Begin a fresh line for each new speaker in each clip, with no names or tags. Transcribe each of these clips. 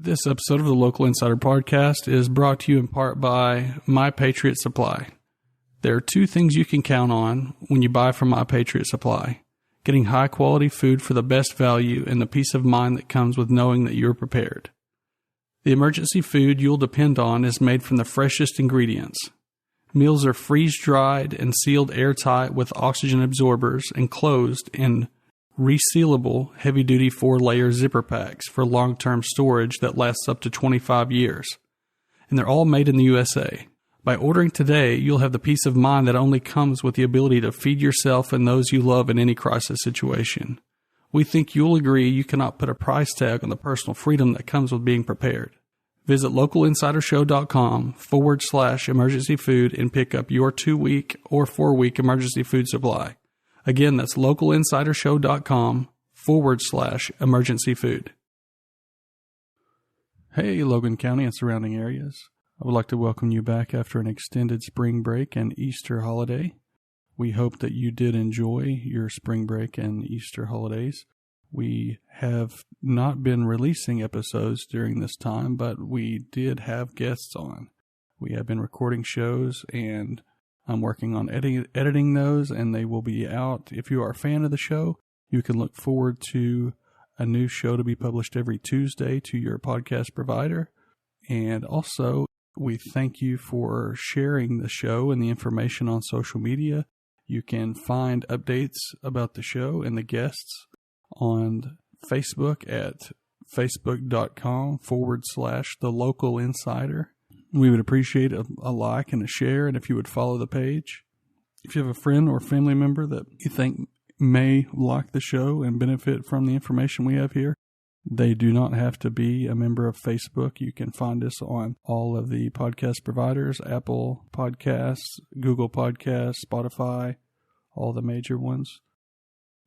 This episode of the Local Insider Podcast is brought to you in part by My Patriot Supply. There are two things you can count on when you buy from My Patriot Supply: getting high quality food for the best value and the peace of mind that comes with knowing that you're prepared. The emergency food you'll depend on is made from the freshest ingredients. Meals are freeze-dried and sealed airtight with oxygen absorbers and closed in resealable heavy-duty 4-layer zipper packs for long-term storage that lasts up to 25 years. And they're all made in the USA. By ordering today, you'll have the peace of mind that only comes with the ability to feed yourself and those you love in any crisis situation. We think you'll agree you cannot put a price tag on the personal freedom that comes with being prepared. Visit localinsidershow.com/emergency food and pick up your 2-week or 4-week emergency food supply. Again, that's localinsidershow.com/emergency food. Hey, Logan County and surrounding areas. I would like to welcome you back after an extended spring break and Easter holiday. We hope that you did enjoy your spring break and Easter holidays. We have not been releasing episodes during this time, but we did have guests on. We have been recording shows, and I'm working on editing those, and they will be out. If you are a fan of the show, you can look forward to a new show to be published every Tuesday to your podcast provider. And also, we thank you for sharing the show and the information on social media. You can find updates about the show and the guests on Facebook at facebook.com/The Local Insider. We would appreciate a like and a share, and if you would follow the page. If you have a friend or family member that you think may like the show and benefit from the information we have here, they do not have to be a member of Facebook. You can find us on all of the podcast providers: Apple Podcasts, Google Podcasts, Spotify, all the major ones.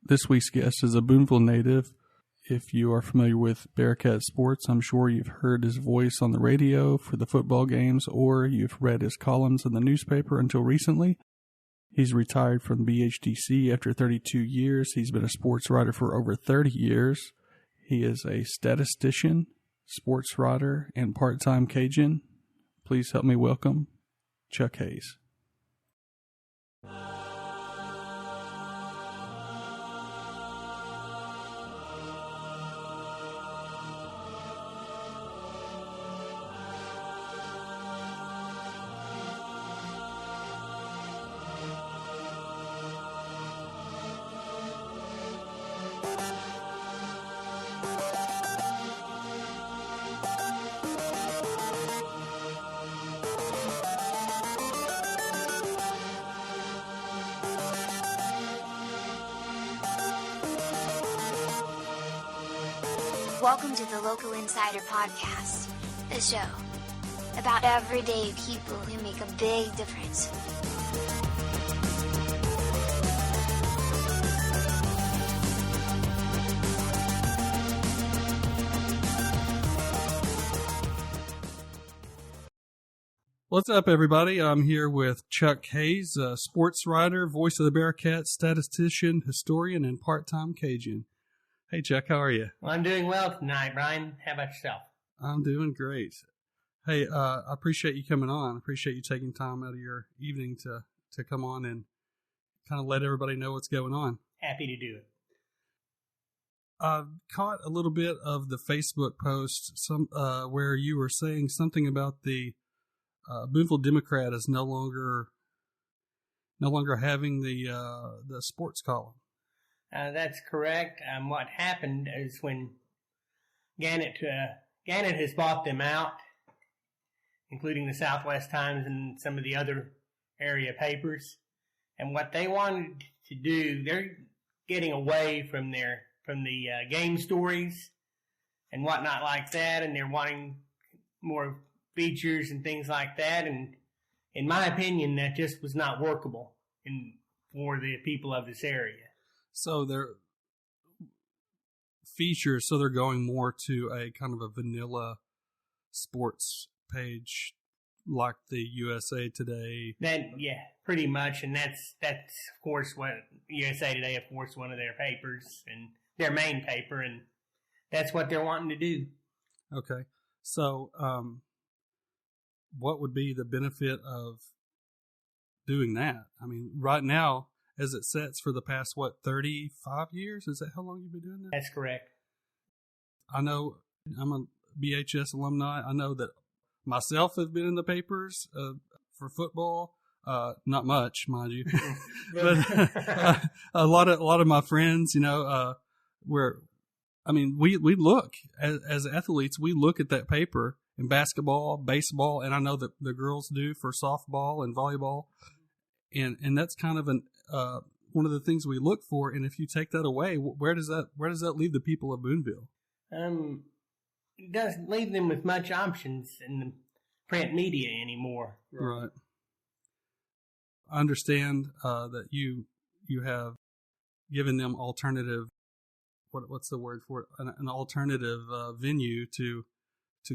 This week's guest is a Booneville native. If you are familiar with Bearcat sports, I'm sure you've heard his voice on the radio for the football games, or you've read his columns in the newspaper until recently. He's retired from BHDC after 32 years. He's been a sports writer for over 30 years. He is a statistician, sports writer, and part-time Cajun. Please help me welcome Chuck Hayes.
Welcome to the Local Insider Podcast, the show about everyday people who make a big difference.
What's up, everybody? I'm here with Chuck Hayes, a sports writer, voice of the Bearcat, statistician, historian, and part-time Cajun. Hey, Chuck, how are you?
Well, I'm doing well tonight, Brian. How about yourself?
I'm doing great. Hey, I appreciate you coming on. I appreciate you taking time out of your evening to come on and kind of let everybody know what's going on.
Happy to do it.
I caught a little bit of the Facebook post where you were saying something about the Booneville Democrat is no longer having the sports column.
That's correct. What happened is when Gannett has bought them out, including the Southwest Times and some of the other area papers. And what they wanted to do, they're getting away from the game stories and whatnot like that, and they're wanting more features and things like that. And in my opinion, that just was not workable for the people of this area.
So they're features, so they're going more to a kind of a vanilla sports page like the USA Today.
Pretty much, and that's of course what USA Today, of course, one of their papers and their main paper, and that's what they're wanting to do.
Okay. So, what would be the benefit of doing that? I mean, right now, as it sets for the past, 35 years? Is that how long you've been doing that?
That's correct.
I know I'm a BHS alumni. I know that myself have been in the papers for football. Not much, mind you, but a lot of my friends, we look as athletes, we look at that paper in basketball, baseball, and I know that the girls do for softball and volleyball, and that's kind of one of the things we look for. And if you take that away, where does that leave the people of Booneville?
It doesn't leave them with much options in the print media anymore.
Right. I understand that you have given them alternative. What's the word for it? An alternative venue to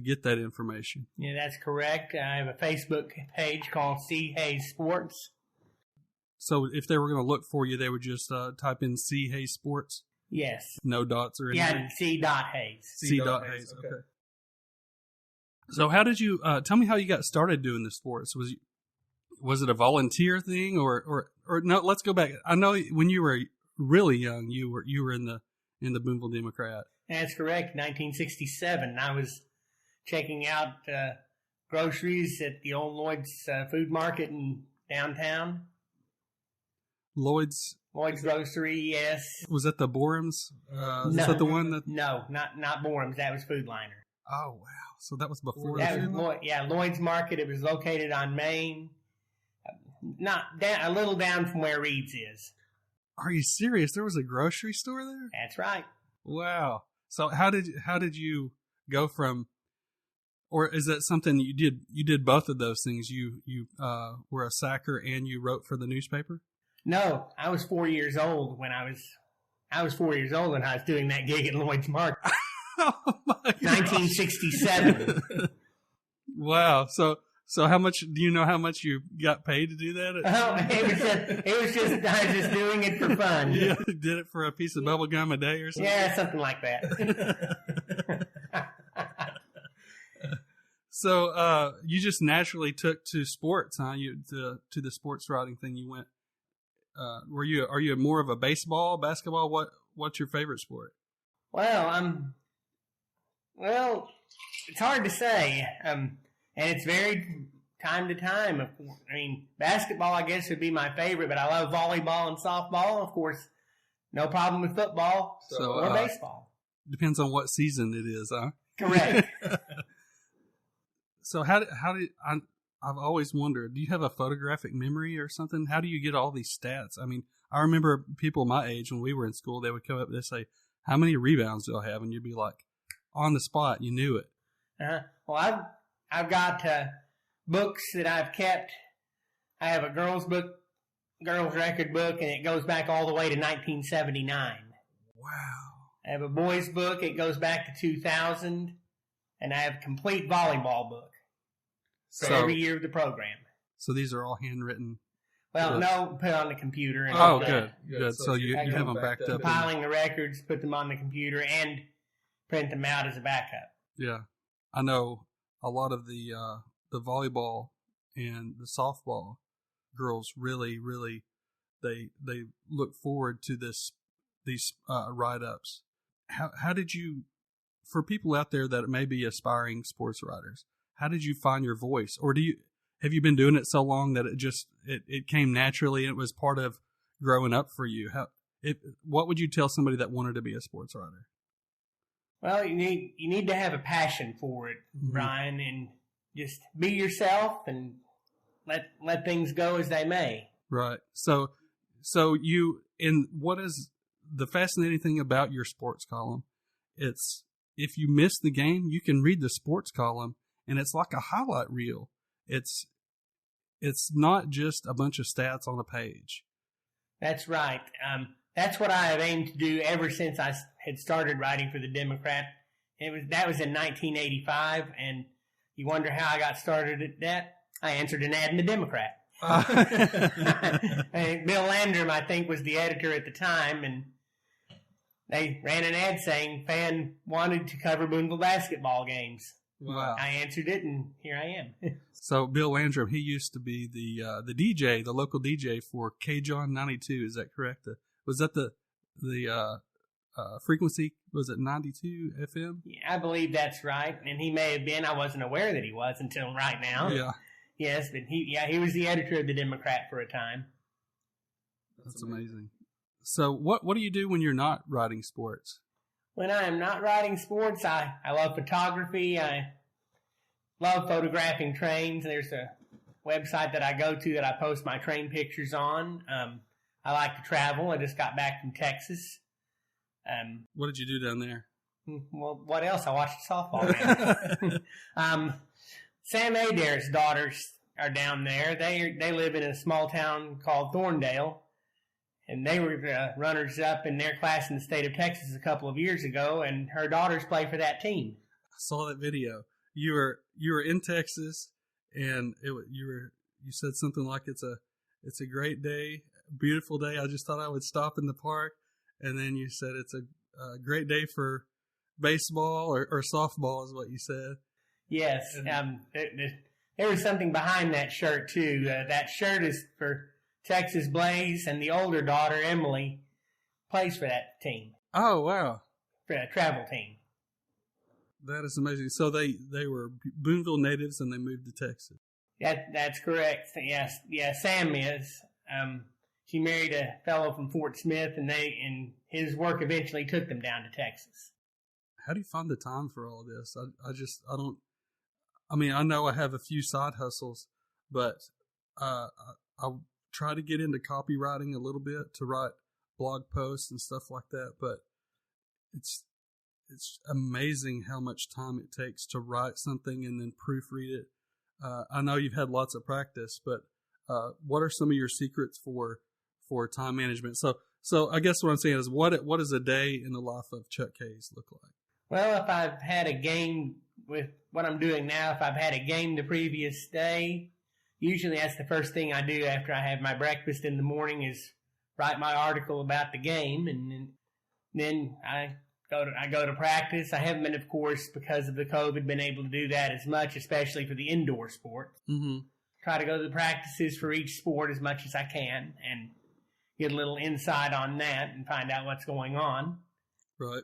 get that information.
Yeah, that's correct. I have a Facebook page called C. Hayes Sports.
So if they were going to look for you, they would just type in C. Hayes Sports?
Yes.
No dots or anything?
Yeah, C. Hayes.
C. Hayes, okay. So how did you, tell me how you got started doing the sports? Was it a volunteer thing or no, let's go back. I know when you were really young, you were in the Booneville Democrat.
That's correct. 1967. I was checking out groceries at the old Lloyd's food market in downtown.
Lloyd's
Grocery, yes.
Was that the Boram's?
No,
is that the one that?
No, not Boram's. That was Food Liner.
Oh wow! So that was before.
That was Lloyd's Market. It was located on Main, a little down from where Reed's is.
Are you serious? There was a grocery store there?
That's right.
Wow. So how did you go from, or is that something you did? You did both of those things. You were a sacker and you wrote for the newspaper.
No, I was 4 years old when I was 4 years old when I was doing that gig at Lloyd's Market.
Oh my God.
1967.
Wow. So how much do you know how much you got paid to do that?
It was just I was just doing it for fun.
You did it for a piece of bubble gum a day or something?
Yeah, something like that.
So you just naturally took to sports, huh? To the sports writing thing you went. Are you more of a basketball? What's your favorite sport?
Well, it's hard to say. And it's varied time to time. I mean, basketball, I guess, would be my favorite, but I love volleyball and softball. Of course, no problem with football or baseball.
Depends on what season it is, huh?
Correct.
So I've always wondered, do you have a photographic memory or something? How do you get all these stats? I mean, I remember people my age when we were in school, they would come up and they'd say, how many rebounds do I have? And you'd be like, on the spot, you knew it.
Well, I've got books that I've kept. I have a girls record book, and it goes back all the way to 1979.
Wow.
I have a boys book. It goes back to 2000. And I have a complete volleyball book for every year of the program.
So these are all handwritten?
Well, no, put on the computer. And
good. So you have them backed up.
Compiling the records, put them on the computer, and print them out as a backup.
Yeah. I know a lot of the volleyball and the softball girls really, really, they look forward to these write-ups. How did you, for people out there that may be aspiring sports writers, how did you find your voice? Or have you been doing it so long that it came naturally and it was part of growing up for you? What would you tell somebody that wanted to be a sports writer?
Well, you need to have a passion for it, Brian, and just be yourself and let things go as they may.
Right. So what is the fascinating thing about your sports column? It's, if you miss the game, you can read the sports column, and it's like a highlight reel. It's not just a bunch of stats on a page.
That's right. That's what I have aimed to do ever since I had started writing for the Democrat. That was in 1985, and you wonder how I got started at that? I answered an ad in the Democrat. Bill Landrum, I think, was the editor at the time, and they ran an ad saying fan wanted to cover Booneville basketball games.
Wow.
I answered it, and here I am.
So Bill Landrum, he used to be the DJ, the local DJ for Cajun 92. Is that correct? Was that the frequency? Was it 92 FM?
Yeah, I believe that's right, and he may have been. I wasn't aware that he was until right now.
Yeah.
Yes, but he was the editor of the Democrat for a time.
That's amazing. So what do you do when you're not writing sports?
When I am not writing sports, I love photography. I love photographing trains. There's a website that I go to that I post my train pictures on. I like to travel. I just got back from Texas.
What did you do down there?
Well, what else? I watched a softball game. Sam Adair's daughters are down there. They live in a small town called Thorndale. And they were runners-up in their class in the state of Texas a couple of years ago, and her daughters play for that team.
I saw that video. You were in Texas, and you said something like it's a great day, beautiful day. I just thought I would stop in the park, and then you said it's a great day for baseball or softball is what you said.
Yes, there was something behind that shirt too. That shirt is for Texas Blaze, and the older daughter, Emily, plays for that team.
Oh, wow.
For a travel team.
That is amazing. So they were Booneville natives, and they moved to Texas.
That's correct. Yes, Sam is. She married a fellow from Fort Smith, and his work eventually took them down to Texas.
How do you find the time for all this? I know I have a few side hustles, but I try to get into copywriting a little bit to write blog posts and stuff like that, but it's amazing how much time it takes to write something and then proofread it. I know you've had lots of practice, but what are some of your secrets for time management? So I guess what I'm saying is, what does a day in the life of Chuck Hayes look like?
Well, if I've had a game with what I'm doing now, if I've had a game the previous day, usually that's the first thing I do after I have my breakfast in the morning is write my article about the game, and then I go to practice. I haven't been, of course, because of the COVID, been able to do that as much, especially for the indoor sport.
Mm-hmm.
Try to go to the practices for each sport as much as I can and get a little insight on that and find out what's going on.
Right.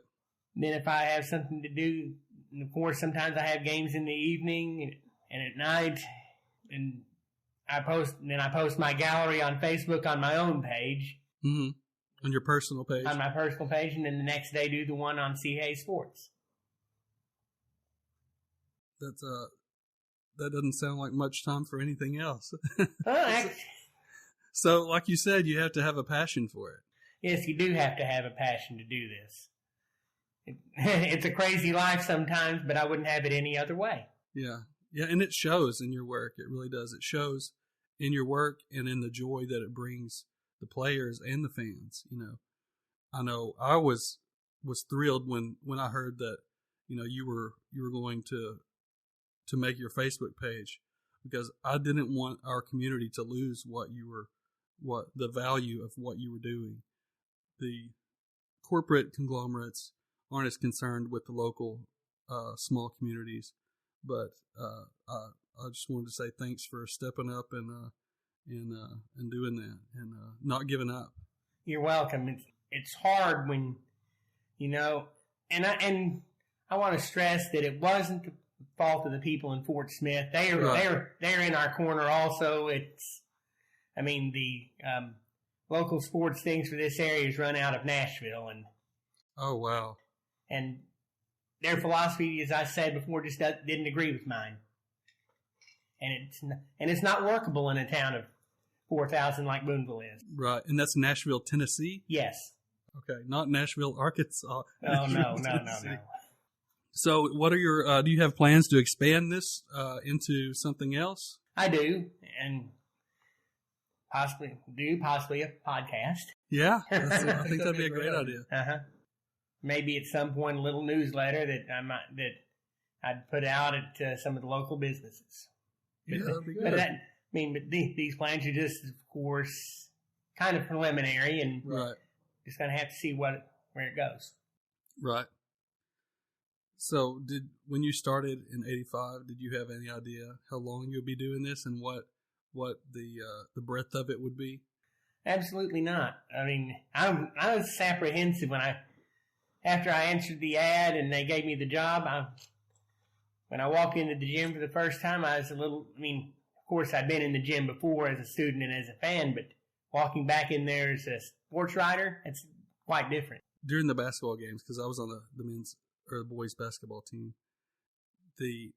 Then if I have something to do, and of course, sometimes I have games in the evening and at night, and I post my gallery on Facebook on my own page.
Mm-hmm. On your personal page?
On my personal page, and then the next day do the one on C. Hayes Sports.
That doesn't sound like much time for anything else.
Well,
So, like you said, you have to have a passion for it.
Yes, you do have to have a passion to do this. It's a crazy life sometimes, but I wouldn't have it any other way.
Yeah, and it shows in your work. It really does. It shows in your work and in the joy that it brings the players and the fans. I know I was thrilled when I heard that you were going to make your Facebook page, because I didn't want our community to lose the value of what you were doing. The corporate conglomerates aren't as concerned with the local small communities, but I just wanted to say thanks for stepping up and doing that and not giving up.
You're welcome. It's hard when and I want to stress that it wasn't the fault of the people in Fort Smith. They're in our corner also. The local sports things for this area is run out of Nashville, and
oh wow.
And their philosophy, as I said before, just didn't agree with mine. And it's not workable in a town of 4,000 like Booneville is.
Right, and that's Nashville, Tennessee?
Yes.
Okay, not Nashville, Arkansas.
Oh, no.
So what are your, do you have plans to expand this into something else?
I do, and possibly a podcast.
Yeah, I think that'd be a great idea.
Uh-huh. Maybe at some point a little newsletter that I'd put out at some of the local businesses.
Yeah, that'd be good.
But these plans are just, of course, kind of preliminary, and
right.
Just gonna have to see where it goes.
Right. So when you started in 85, did you have any idea how long you would be doing this and what the breadth of it would be?
Absolutely not. I mean, I was apprehensive after I answered the ad and they gave me the job. When I walked into the gym for the first time, I was of course I'd been in the gym before as a student and as a fan, but walking back in there as a sports writer, it's quite different.
During the basketball games, because I was on the men's or the boys basketball team, we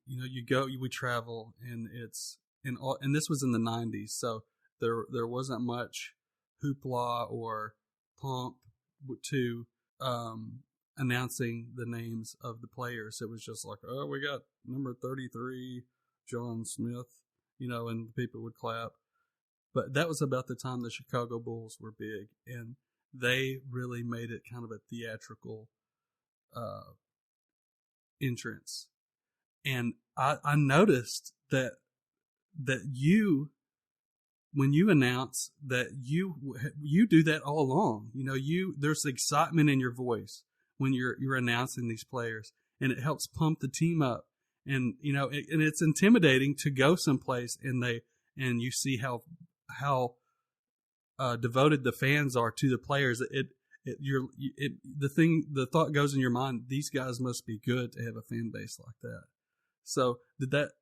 travel and and this was in the 90s, so there wasn't much hoopla or pomp to announcing the names of the players. It was just like, oh, we got number 33, John Smith, and people would clap. But that was about the time the Chicago Bulls were big, and they really made it kind of a theatrical entrance. And I noticed that you, when you announce that you do that all along, there's excitement in your voice when you're announcing these players, and it helps pump the team up. And and it's intimidating to go someplace and you see how devoted the fans are to the players. The thought goes in your mind, these guys must be good to have a fan base like that. So did that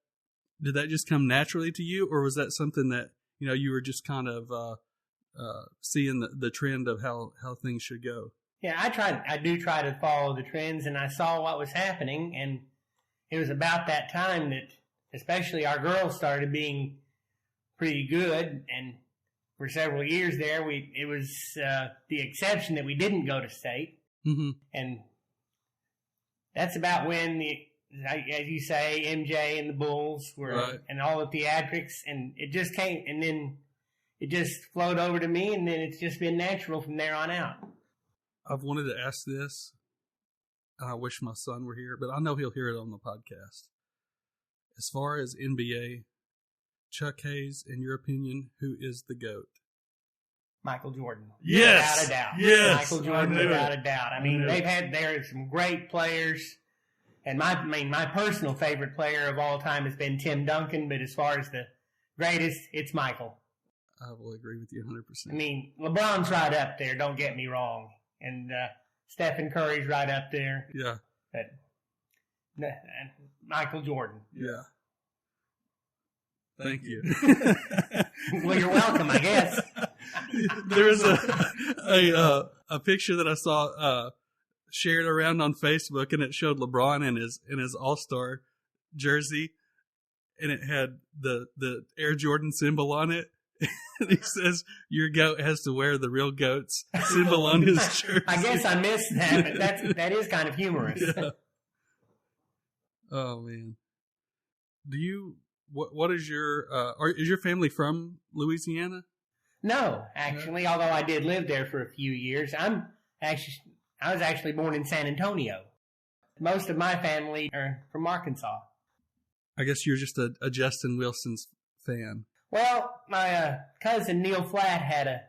just come naturally to you, or was that something that you were just kind of seeing the trend of how things should go?
Yeah, I do try to follow the trends, and I saw what was happening, and it was about that time that especially our girls started being pretty good, and for several years there, it was the exception that we didn't go to state.
Mm-hmm.
And that's about when, as you say, MJ and the Bulls were, right, and all the theatrics, and it just came, and then it just flowed over to me, and then it's just been natural from there on out.
I've wanted to ask this, and I wish my son were here, but I know he'll hear it on the podcast. As far as NBA, Chuck Hayes, in your opinion, who is the GOAT?
Michael Jordan.
Yes.
Without a doubt.
Yes.
Michael Jordan, without a doubt. I mean, there are some great players, and my personal favorite player of all time has been Tim Duncan, but as far as the greatest, it's Michael.
I will agree with you 100%.
I mean, LeBron's right up there, don't get me wrong. And Stephen Curry's right up there.
Yeah.
But Michael Jordan.
Yeah. Thank you.
Well, you're welcome, I guess.
There was a picture that I saw shared around on Facebook, and it showed LeBron in his All-Star jersey, and it had the Air Jordan symbol on it. And he says, your goat has to wear the real goat's symbol on his jersey.
I guess I missed that, but that is kind of humorous.
Yeah. Oh, man. What is is your family from Louisiana?
No, actually, although I did live there for a few years. I was actually born in San Antonio. Most of my family are from Arkansas.
I guess you're just a Justin Wilson's fan.
Well, my cousin Neil Flatt had a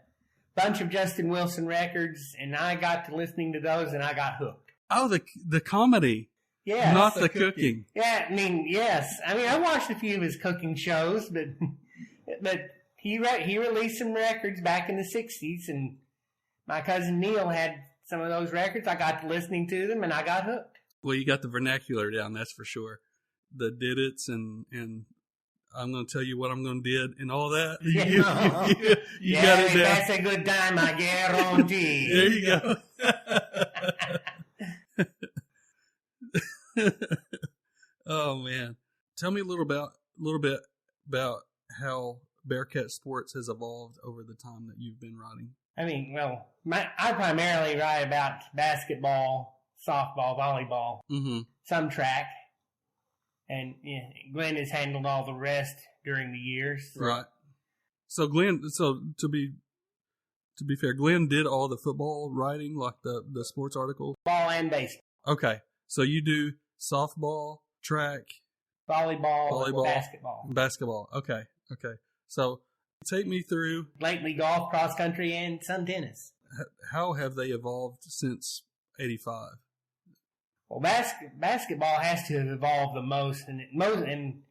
bunch of Justin Wilson records, and I got to listening to those, and I got hooked.
Oh, the comedy.
Yeah.
Not the cooking.
Yeah, yes. I watched a few of his cooking shows, but he released some records back in the 60s, and my cousin Neil had some of those records. I got to listening to them, and I got hooked.
Well, you got the vernacular down, that's for sure. The did it's and I'm going to tell you what I'm going to did and all that.
Yeah,
you got it down.
That's a good time, I guarantee.
There you go. Oh man, tell me a little bit about how Bearcat Sports has evolved over the time that you've been writing.
I primarily write about basketball, softball, volleyball,
mm-hmm,
some track. And Glenn has handled all the rest during the years.
Right. So Glenn, to be fair, Glenn did all the football writing, like the sports articles?
Ball and baseball.
Okay. So you do softball, track,
volleyball,
basketball. Okay. So take me through.
Lately golf, cross country, and some tennis.
How have they evolved since 85?
Well, basketball has to have evolved the most, and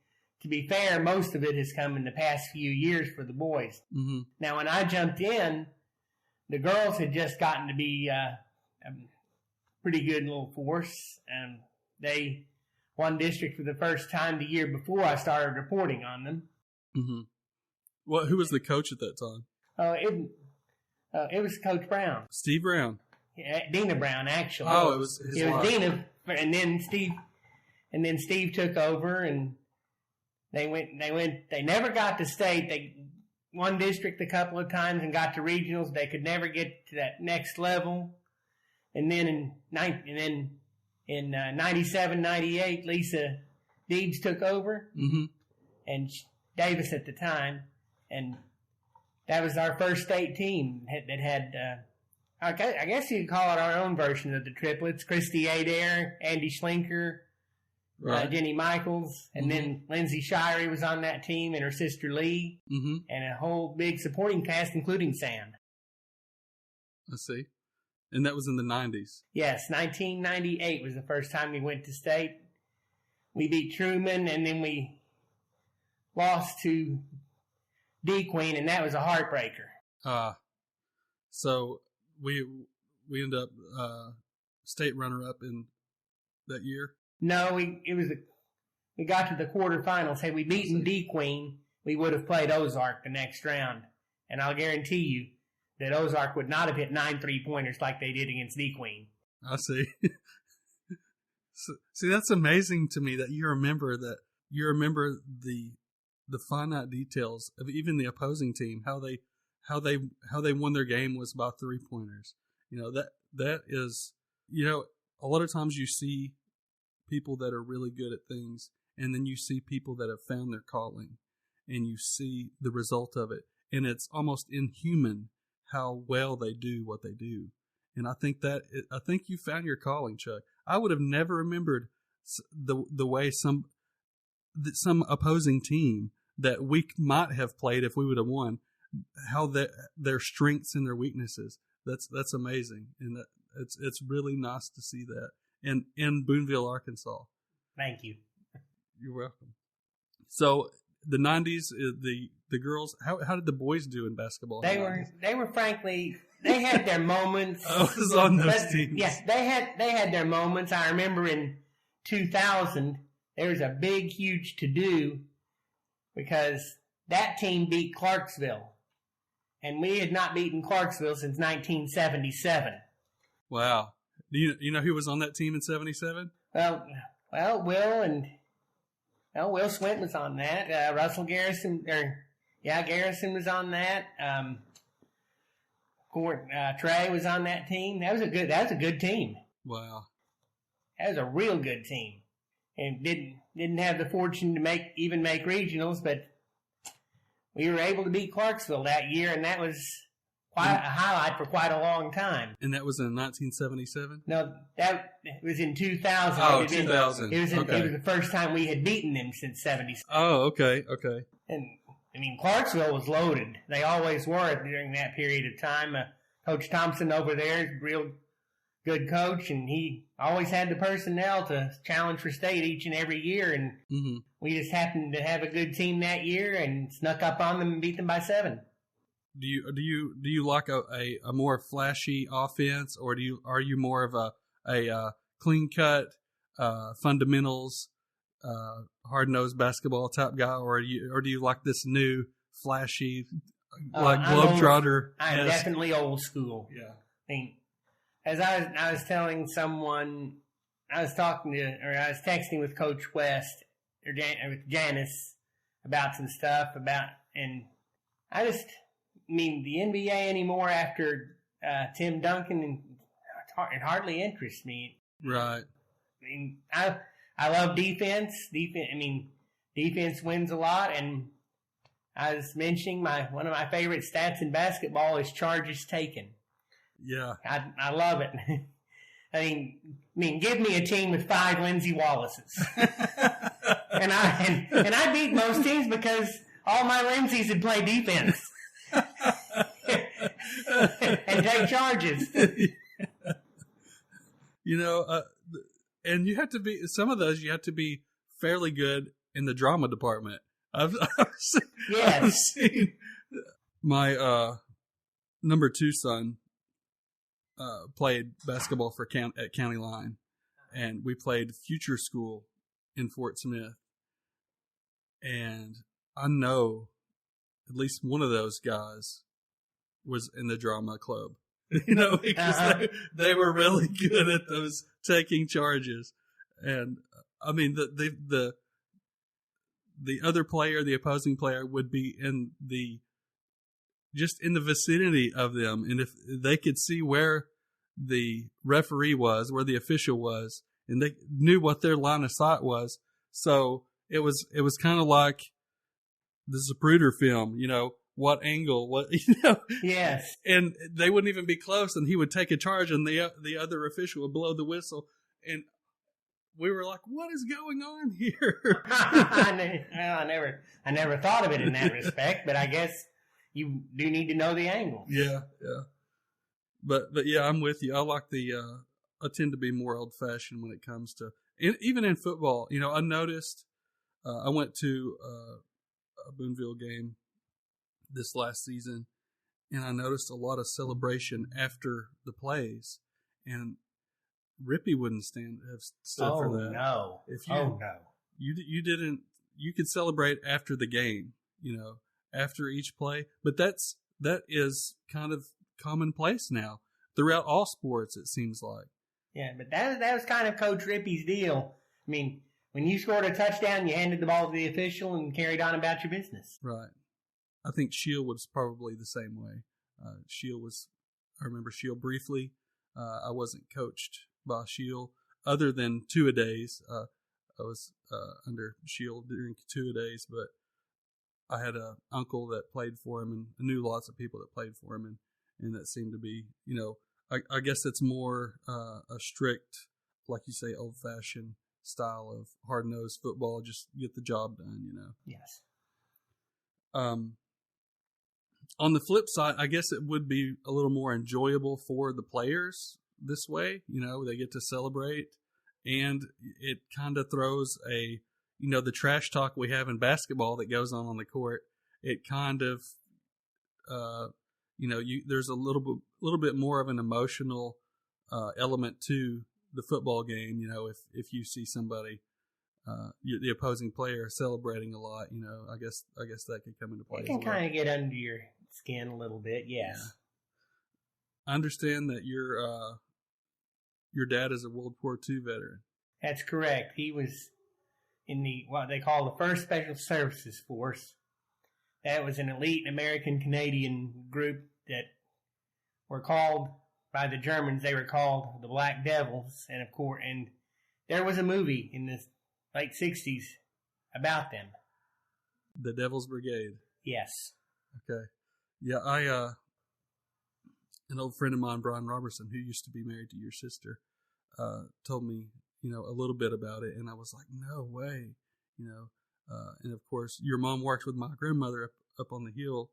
to be fair, most of it has come in the past few years for the boys.
Mm-hmm.
Now, when I jumped in, the girls had just gotten to be a pretty good little force. They won district for the first time the year before I started reporting on them.
Mm-hmm. Well, who was the coach at that time?
It was Coach Brown.
Steve Brown.
Yeah, Dina Brown, actually.
Oh, it was his wife.
Dina, and then Steve took over, and they never got to state. They won district a couple of times and got to regionals. They could never get to that next level. And then in 97, 98, Lisa Deeds took over,
mm-hmm.
and Davis at the time, and that was our first state team that had, I guess you could call it our own version of the triplets. Christy Adair, Andy Schlinker,
right.
Jenny Michaels, and
mm-hmm.
then Lindsay Shirey was on that team, and her sister Lee,
mm-hmm.
and a whole big supporting cast, including Sam.
I see. And that was in the 90s.
Yes, 1998 was the first time we went to state. We beat Truman, and then we lost to D Queen, and that was a heartbreaker.
So we ended up state runner-up in that year?
No, we got to the quarterfinals. Had we beaten D Queen, we would have played Ozark the next round. And I'll guarantee you that Ozark would not have hit 9 3-pointers like they did against D Queen.
I see. See, that's amazing to me that you remember the finite details of even the opposing team, how they won their game was by 3-pointers. You know, that is, you know, a lot of times you see people that are really good at things, and then you see people that have found their calling, and you see the result of it, and it's almost inhuman how well they do what they do. And I think you found your calling, Chuck. I would have never remembered the way some opposing team that we might have played if we would have won, how their strengths and their weaknesses. That's amazing, and it's really nice to see that in Booneville, Arkansas.
Thank you.
You're welcome. So the 90s, the girls. How did the boys do in basketball?
They were frankly, they had their moments.
I was on those teams.
Yes, they had their moments. I remember in 2000 there was a big, huge to-do because that team beat Clarksville, and we had not beaten Clarksville since 1977.
Wow. Do you know who was on that team in 77?
Well, Will Swint was on that. Russell Garrison, Garrison was on that. Trey was on that team. That was a good team.
Wow.
That was a real good team. And didn't have the fortune to make regionals, but we were able to beat Clarksville that year, and that was quite a highlight for quite a long time.
And that was in 1977?
No, that was in 2000.
Oh, 2000.
It was the first time we had beaten them since 77.
Oh, okay.
And, I mean, Clarksville was loaded. They always were during that period of time. Coach Thompson over there is a real good coach, and he always had the personnel to challenge for state each and every year, and
mm-hmm.
we just happened to have a good team that year and snuck up on them and beat them by 7.
Do you like a more flashy offense, or are you more of a clean cut fundamentals hard nosed basketball type guy, or do you like this new flashy globetrotter?
I'm definitely old school.
Yeah.
I mean, as I was telling someone, I was texting with Coach West or with Janice about some stuff and the NBA anymore after Tim Duncan, it hardly interests me.
Right.
I mean, I love defense. Defense wins a lot, and I was mentioning one of my favorite stats in basketball is charges taken.
Yeah.
I love it. I mean, give me a team with 5 Lindsey Wallaces, and I beat most teams because all my Lindseys had played defense and take charges.
You know, And you have to be, some of those you have to be fairly good in the drama department. I've seen my number 2 son played basketball for at County Line, and we played Future School in Fort Smith. And I know at least one of those guys was in the drama club, because they were really good at those taking charges. And I mean, the other player, the opposing player, would be just in the vicinity of them. And if they could see where the referee was, where the official was, and they knew what their line of sight was. So it was kind of like the Zapruder film, what angle, what,
Yes.
And they wouldn't even be close, and he would take a charge, and the other official would blow the whistle. And we were like, what is going on here?
I never thought of it in that respect, but I guess you do need to know the angles.
Yeah. But yeah, I'm with you. I like I tend to be more old fashioned when it comes to, even in football. I noticed, I went to a Booneville game this last season, and I noticed a lot of celebration after the plays, and Rippy wouldn't have stood for that.
No.
You didn't. You could celebrate after the game, after each play, but that is kind of commonplace now throughout all sports, it seems like.
Yeah, but that was kind of Coach Rippy's deal. I mean, when you scored a touchdown, you handed the ball to the official and carried on about your business.
Right. I think Shield was probably the same way. I remember Shield briefly. I wasn't coached by Shield other than two-a-days. I was under Shield during two-a-days, but I had an uncle that played for him, and I knew lots of people that played for him, and that seemed to be, I guess it's more a strict, like you say, old-fashioned style of hard-nosed football, just get the job done,
Yes.
On the flip side, I guess it would be a little more enjoyable for the players this way. They get to celebrate, and it kind of throws the trash talk we have in basketball that goes on the court. It kind of, there's a little bit more of an emotional element to the football game. If you see somebody, the opposing player celebrating a lot, I guess that could come into play.
It can kind of get under your skin a little bit, yes. Yeah.
I understand that your dad is a World War II veteran.
That's correct. He was in what they call the 1st Special Services Force. That was an elite American-Canadian group that were called by the Germans. They were called the Black Devils, and there was a movie in the late 60s about them.
The Devil's Brigade.
Yes.
Okay. Yeah, an old friend of mine, Brian Robertson, who used to be married to your sister, told me, a little bit about it, and I was like, no way, and of course, your mom worked with my grandmother up on the hill,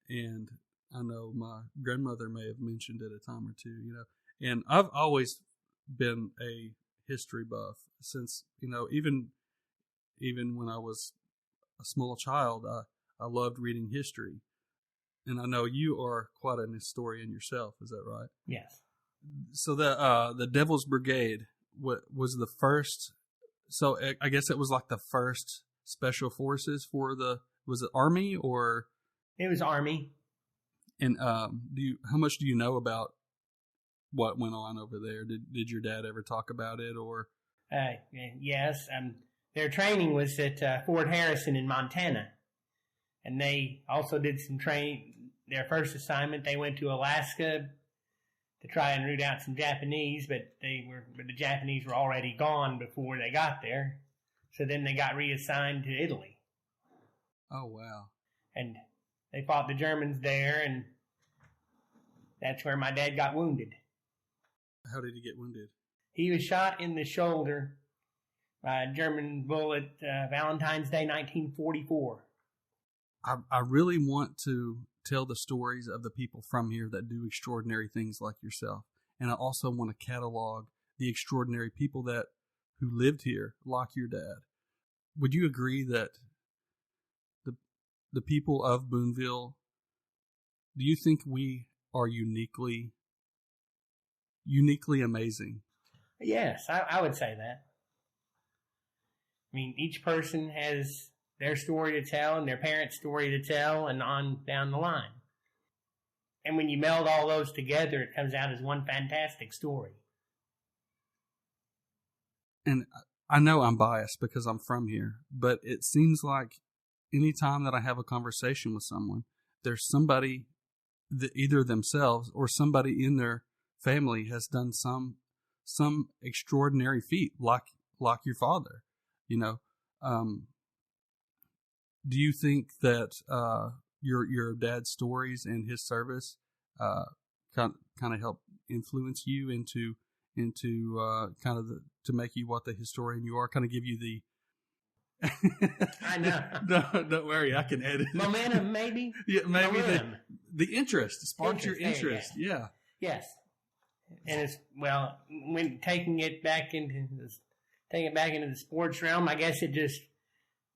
and I know my grandmother may have mentioned it a time or two, and I've always been a history buff since, even when I was a small child, I loved reading history. And I know you are quite an historian yourself. Is that right?
Yes.
So the Devil's Brigade was the first. So I guess it was like the first special forces for was it Army or?
It was Army.
And how much do you know about what went on over there? Did your dad ever talk about it or?
Yes. Their training was at Fort Harrison in Montana. And they also did some training. Their first assignment, they went to Alaska to try and root out some Japanese, but the Japanese were already gone before they got there. So then they got reassigned to Italy.
Oh, wow.
And they fought the Germans there, and that's where my dad got wounded.
How did he get wounded?
He was shot in the shoulder by a German bullet, Valentine's Day, 1944.
I really want to tell the stories of the people from here that do extraordinary things like yourself. And I also want to catalog the extraordinary people that who lived here, like your dad, would you agree that the people of Booneville, do you think we are uniquely amazing?
Yes, I would say that. I mean, each person has their story to tell and their parents' story to tell, and on down the line. And when you meld all those together, it comes out as one fantastic story.
And I know I'm biased because I'm from here, but it seems like any time that I have a conversation with someone, there's somebody that either themselves or somebody in their family has done some extraordinary feat, like your father. You know, do you think that your dad's stories and his service kind of help influence you into kind of to make you what the historian you are? Kind of give you the
I know.
Don't worry, I can edit.
Momentum, maybe.
Yeah, maybe
Momentum.
the interest sparks your interest. Yeah.
Yes, and it's when taking it back into the sports realm. I guess it just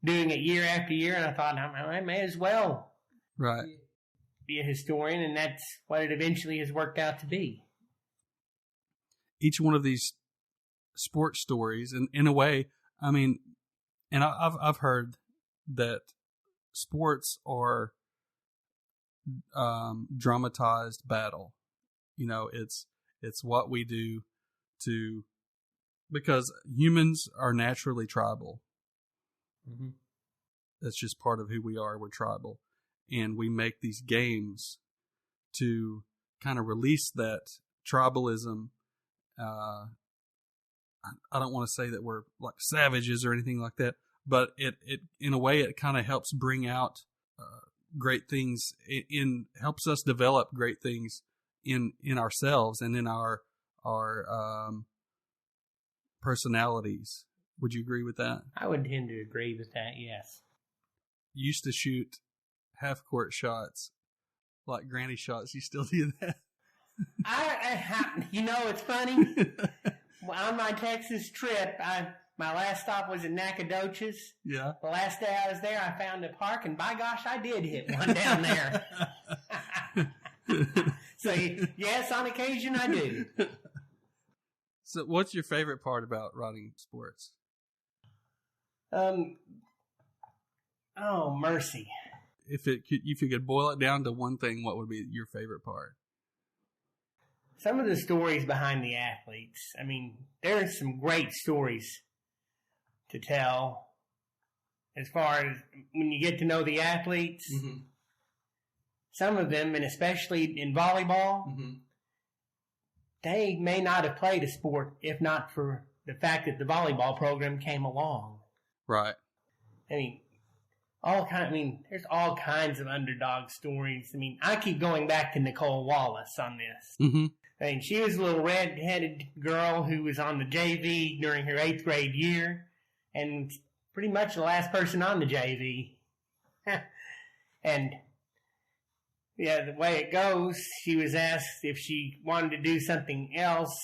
doing it year after year, and I thought I may as well be a historian, and that's what it eventually has worked out to be.
Each one of these sports stories, and in a way, I mean, and I've heard that sports are dramatized battle. You know, it's what we do because humans are naturally tribal.
Mm-hmm.
That's just part of who we are. We're tribal, and we make these games to kind of release that tribalism. I don't want to say that we're like savages or anything like that, but it in a way it kind of helps bring out great things. It helps us develop great things in ourselves and in our personalities. Would you agree with that?
I would tend to agree with that. Yes.
You used to shoot half court shots, like granny shots. You still do that?
It's funny. On my Texas trip, my last stop was in Nacogdoches.
Yeah.
The last day I was there, I found a park, and by gosh, I did hit one down there. So, yes, on occasion I do.
So, what's your favorite part about writing sports?
Oh, mercy.
If you could boil it down to one thing, what would be your favorite part?
Some of the stories behind the athletes. I mean, there are some great stories to tell as far as when you get to know the athletes. Mm-hmm. Some of them, and especially in volleyball, mm-hmm. they may not have played a sport if not for the fact that the volleyball program came along.
Right.
I mean, there's all kinds of underdog stories. I mean, I keep going back to Nicole Wallace on this. Mm-hmm. I mean, she was a little red-headed girl who was on the JV during her 8th grade year, and pretty much the last person on the JV. And, yeah, the way it goes, she was asked if she wanted to do something else,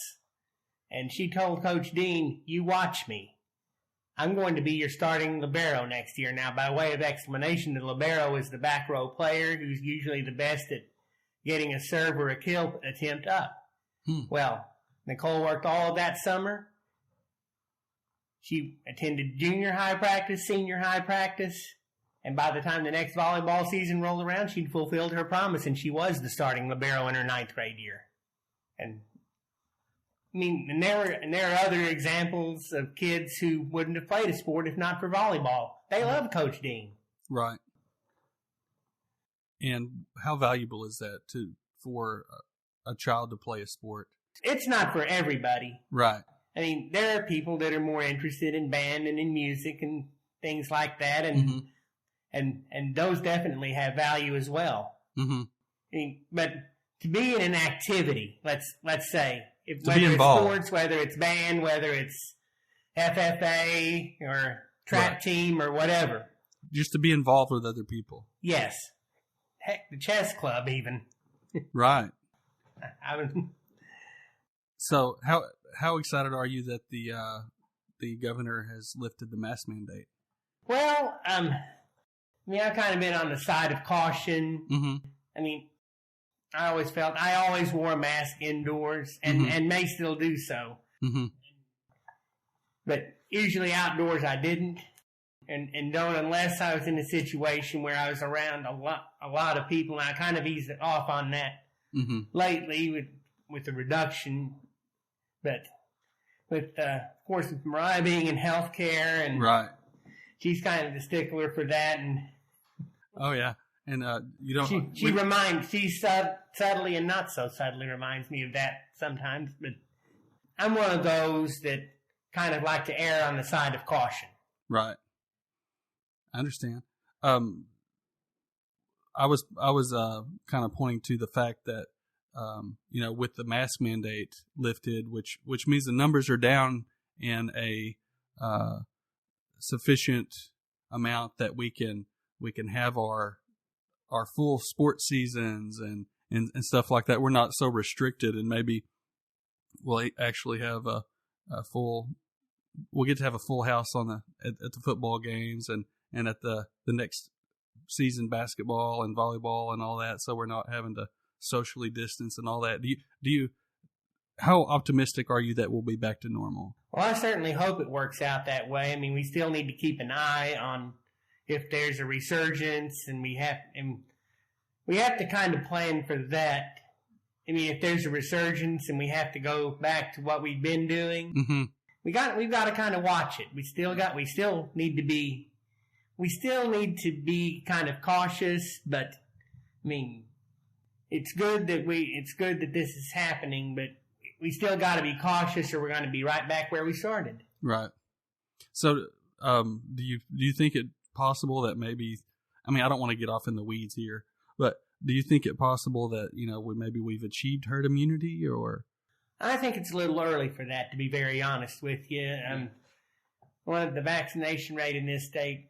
and she told Coach Dean, "You watch me. I'm going to be your starting libero next year." Now, by way of explanation, the libero is the back row player who's usually the best at getting a serve or a kill attempt up. Well, Nicole worked all of that summer. She attended junior high practice, senior high practice, and by the time the next volleyball season rolled around, she'd fulfilled her promise, and she was the starting libero in her 9th grade year. And I mean, and there are other examples of kids who wouldn't have played a sport if not for volleyball. They love Coach Dean. Right.
And how valuable is that for a child to play a sport?
It's not for everybody.
Right.
I mean, there are people that are more interested in band and in music and things like that, and mm-hmm. and those definitely have value as well. Mm-hmm. I mean, but to be in an activity, let's say, whether it's sports, whether it's band, whether it's FFA or track team or whatever,
just to be involved with other people.
Yes. Heck, the chess club even.
Right. So how excited are you that the governor has lifted the mask mandate?
Well, I've kind of been on the side of caution.
Mm-hmm.
I mean, I always wore a mask indoors and may still do so.
Mm-hmm.
But usually outdoors I didn't. And don't unless I was in a situation where I was around a lot of people, and I kind of eased off on that lately with the reduction. But of course, with Mariah being in healthcare, and
right,
she's kind of the stickler for that. And
oh yeah, and you don't.
She subtly and not so subtly reminds me of that sometimes. But I'm one of those that kind of like to err on the side of caution.
Right. I understand. I was kind of pointing to the fact that with the mask mandate lifted, which means the numbers are down in a sufficient amount that we can have our full sports seasons and stuff like that. We're not so restricted, and maybe we'll actually have a full. We'll get to have a full house at the football games and at the next season basketball and volleyball and all that, so we're not having to socially distance and all that. Do you how optimistic are you that we'll be back to normal?
Well, I certainly hope it works out that way. I mean, we still need to keep an eye on if there's a resurgence, and we have to kind of plan for that. I mean, if there's a resurgence and we have to go back to what we've been doing, we've got to kind of watch it. We still need to be kind of cautious, but I mean, it's good that this is happening, but we still got to be cautious, or we're going to be right back where we started.
Right. So, do you think it possible that maybe? I mean, I don't want to get off in the weeds here, but do you think it possible that we've achieved herd immunity, or?
I think it's a little early for that, to be very honest with you. The vaccination rate in this state,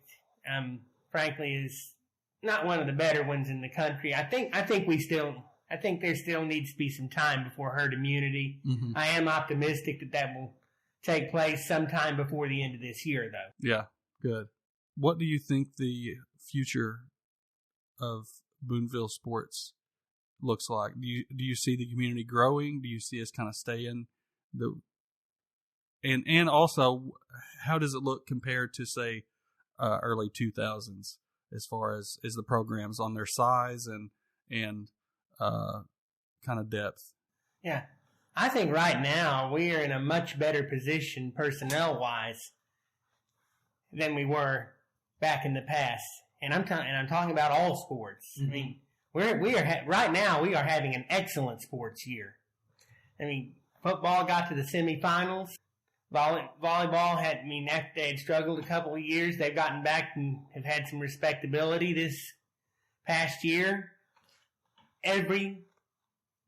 frankly, is not one of the better ones in the country. I think there still needs to be some time before herd immunity. I am optimistic that will take place sometime before the end of this year, though.
Yeah, good. What do you think the future of Booneville sports looks like? Do you see the community growing? Do you see us kind of staying and also, how does it look compared to, say, early 2000s as far as the programs on their size and kind of depth?
Yeah, I think right now we are in a much better position personnel wise than we were back in the past, and I'm talking about all sports. I mean, right now we are having an excellent sports year. I mean, football got to the semifinals. Volleyball after they had struggled a couple of years, they've gotten back and have had some respectability this past year. Every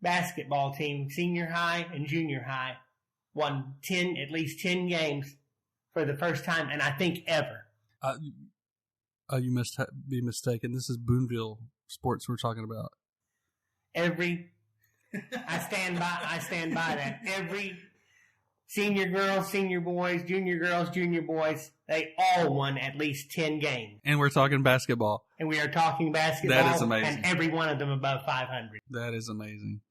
basketball team, senior high and junior high, won at least 10 games for the first time, and I think ever.
You must be mistaken. This is Booneville sports we're talking about.
I stand by that. Every senior girls, senior boys, junior girls, junior boys, they all won at least 10 games.
And we're talking basketball.
And we are talking basketball.
That is amazing.
And every one of them above 500.
That is amazing.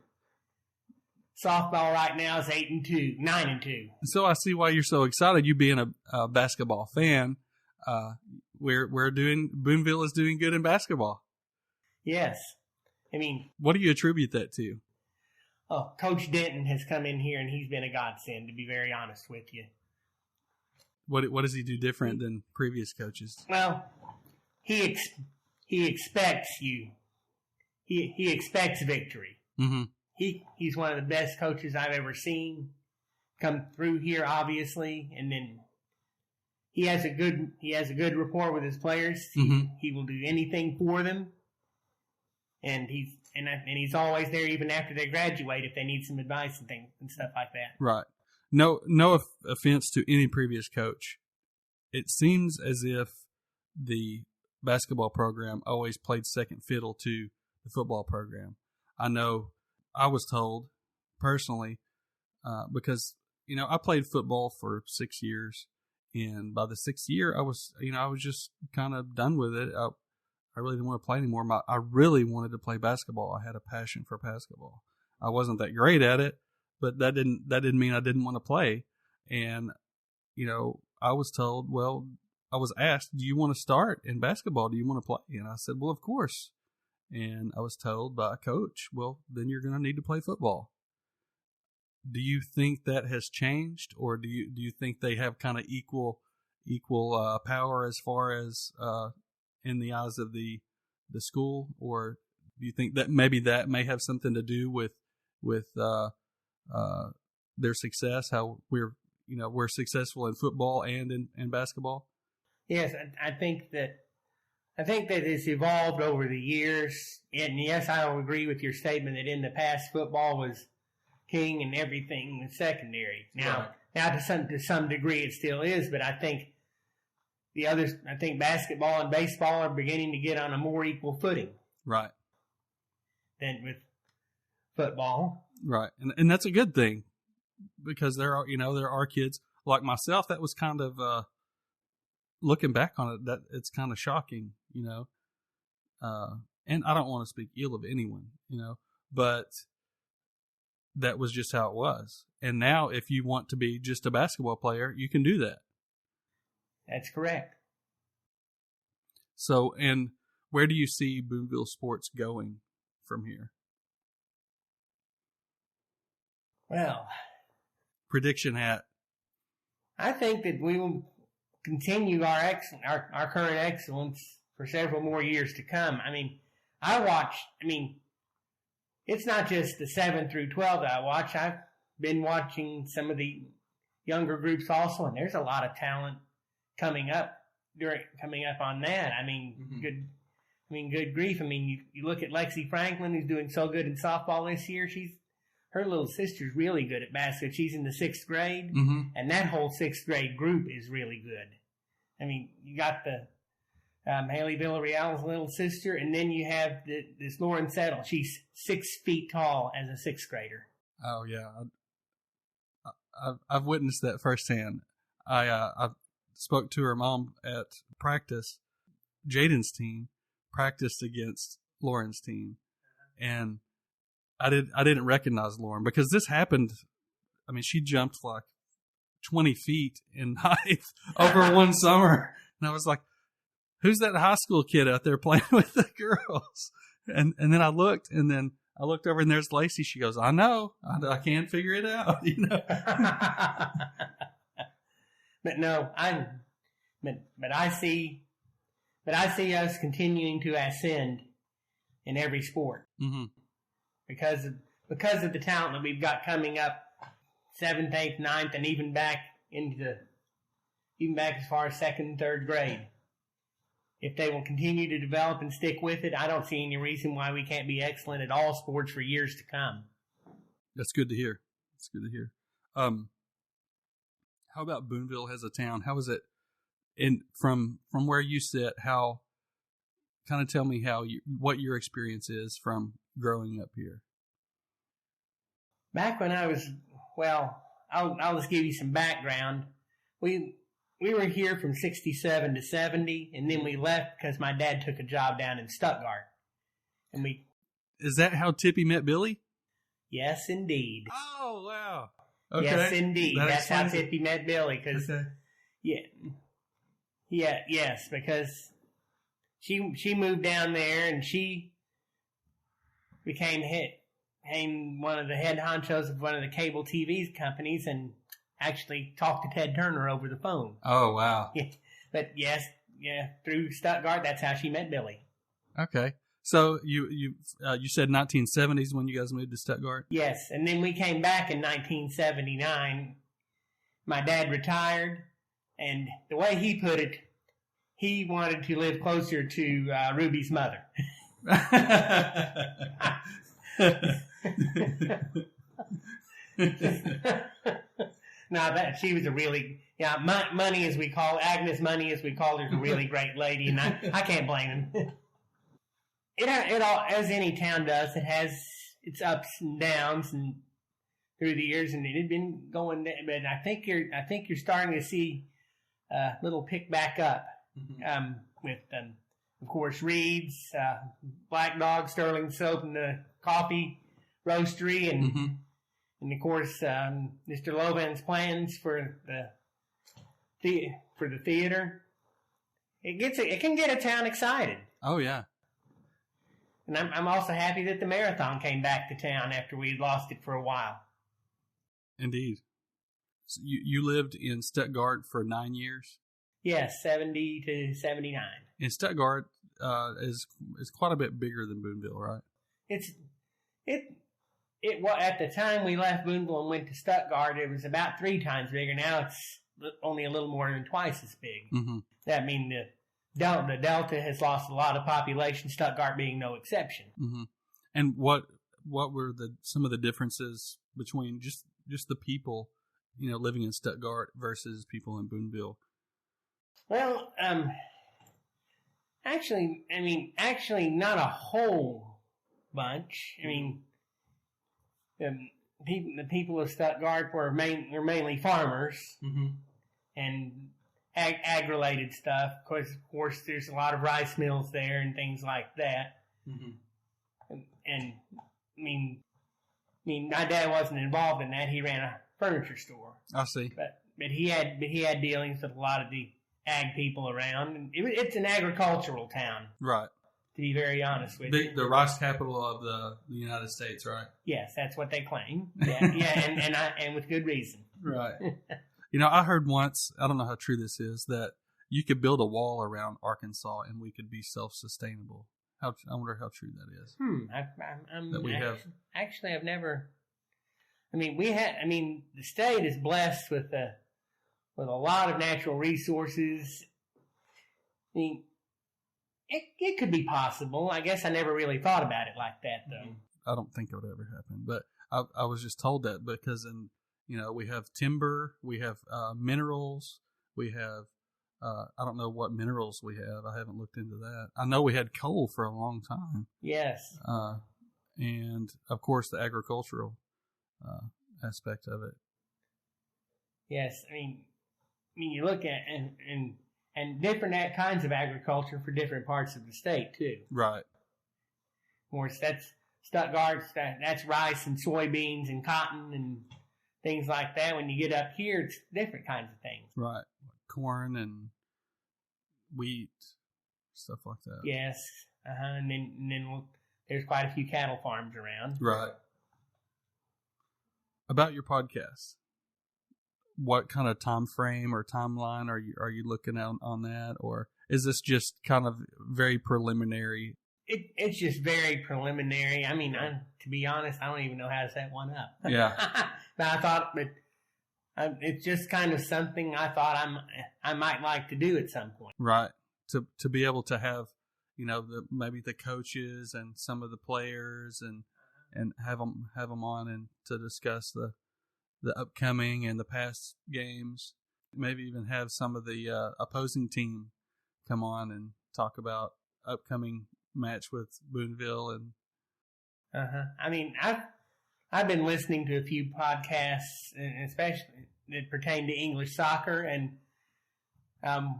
Softball right now is 9-2.
So I see why you're so excited. You being a basketball fan, Booneville is doing good in basketball.
Yes. I mean,
what do you attribute that to?
Oh, Coach Denton has come in here, and he's been a godsend, to be very honest with you.
What does he do different than previous coaches?
Well, he expects you. He expects victory.
Mm-hmm.
He's one of the best coaches I've ever seen come through here, obviously, and then he has a good rapport with his players. He will do anything for them, and he's always there even after they graduate if they need some advice and things and stuff like that.
Right. No offense to any previous coach. It seems as if the basketball program always played second fiddle to the football program. I know I was told personally, because, I played football for 6 years, And by the 6th year, I was just kind of done with it. I really didn't want to play anymore. I really wanted to play basketball. I had a passion for basketball. I wasn't that great at it, but that didn't mean I didn't want to play. And, I was told, I was asked, do you want to start in basketball? Do you want to play? And I said, well, of course. And I was told by a coach, well, then you're going to need to play football. Do you think that has changed, or do you think they have kind of equal power as far as in the eyes of the school, or do you think that maybe that may have something to do with their success? How we're successful in football and in basketball?
Yes, I think that it's evolved over the years, and yes, I will agree with your statement that in the past football was king and everything was secondary. Now to some degree it still is, but I think basketball and baseball are beginning to get on a more equal footing.
Right.
Than with football.
Right. And that's a good thing, because there are kids like myself that was kind of looking back on it, that it's kind of shocking, and I don't want to speak ill of anyone, but that was just how it was. And now if you want to be just a basketball player, you can do that.
That's correct.
So, and where do you see Booneville sports going from here?
Well,
prediction hat.
I think that we will continue our current excellence for several more years to come. It's not just the 7 through 12 that I watch. I've been watching some of the younger groups also, and there's a lot of talent coming up on that. Good grief. You look at Lexi Franklin, who's doing so good in softball this year. Her little sister's really good at basketball. She's in the 6th grade, and that whole 6th grade group is really good. You got the Haley Villarreal's little sister, and then you have this Lauren Settle. She's 6 feet tall as a 6th grader.
Oh yeah, I've witnessed that firsthand. I spoke to her mom at practice. Jaden's team practiced against Lauren's team, and I didn't recognize Lauren, because this happened. She jumped like 20 feet in height over one summer, and I was like, who's that high school kid out there playing with the girls? And then I looked over, and there's Lacey. She goes, I know, I can't figure it out,
But no, I see us continuing to ascend in every sport.
Mm-hmm.
Because of the talent that we've got coming up 7th, 8th, 9th, and even back as far as 2nd and 3rd grade. If they will continue to develop and stick with it, I don't see any reason why we can't be excellent at all sports for years to come.
That's good to hear. How about Booneville as a town? How is it from where you sit? How, kind of tell me what your experience is from growing up here.
Back when I was, I'll just give you some background. We were here from 67 to 70, and then we left because my dad took a job down in Stuttgart.
Is that how Tippy met Billy?
Yes, indeed.
Oh, wow. Okay.
Yes, indeed. That's how Tippy met Billy. Because she moved down there, and she became one of the head honchos of one of the cable TV companies, and actually talked to Ted Turner over the phone.
Oh, wow.
But through Stuttgart, that's how she met Billy.
Okay. So you said 1970s when you guys moved to Stuttgart?
Yes, and then we came back in 1979. My dad retired, and the way he put it, he wanted to live closer to Ruby's mother. Now that she was a really, Money as we call Agnes Money as we called her, is a really great lady, and I can't blame him. It all, as any town does, it has its ups and downs and through the years, and it had been going. But I think you're starting to see little pick back up with, of course, Reed's, Black Dog, Sterling Soap, and the coffee roastery, and of course, Mr. Loban's plans for the theater. It can get a town excited.
Oh yeah.
And I'm also happy that the marathon came back to town after we lost it for a while.
Indeed. So you lived in Stuttgart for 9 years?
Yes, 70 to 79.
And Stuttgart is quite a bit bigger than Booneville, right?
It was at the time we left Booneville and went to Stuttgart, it was about 3 times bigger. Now it's only a little more than twice as big. Mm-hmm. That means the Delta has lost a lot of population, Stuttgart being no exception.
Mm-hmm. And what were some of the differences between just the people, living in Stuttgart versus people in Booneville?
Well, actually, not a whole bunch. I mean, the people of Stuttgart were mainly farmers and ag-related stuff. Of course, there's a lot of rice mills there and things like that. Mm-hmm. And my dad wasn't involved in that. He ran a furniture store.
I see.
But he had dealings with a lot of the ag people around. And it's an agricultural town,
right? To
be very honest with you,
the rice capital of the United States, right?
Yes, that's what they claim. Yeah, and with good reason.
Right. I heard once, I don't know how true this is, that you could build a wall around Arkansas and we could be self-sustainable. I wonder how true that is.
I've never. The state is blessed with a lot of natural resources. It could be possible. I guess I never really thought about it like that, though.
I don't think it would ever happen, but I was just told that because we have timber, we have minerals, we have I don't know what minerals we have. I haven't looked into that. I know we had coal for a long time.
Yes.
And of course the agricultural aspect of it.
Yes, you look at and different kinds of agriculture for different parts of the state too.
Right.
Of course, that's Stuttgart. That's rice and soybeans and cotton and things like that. When you get up here, it's different kinds of things.
Right. Corn and wheat, stuff like that.
Yes. And then there's quite a few cattle farms around.
Right. About your podcast, what kind of time frame or timeline are you looking at on that, or is this just kind of very preliminary?
It's just very preliminary. To be honest, I don't even know how to set one up.
Yeah.
But I thought, it's just kind of something I thought I might like to do at some point.
Right. To be able to have, maybe the coaches and some of the players and have them on and to discuss the upcoming and the past games. Maybe even have some of the opposing team come on and talk about upcoming match with Booneville and.
I've been listening to a few podcasts, especially that pertain to English soccer, and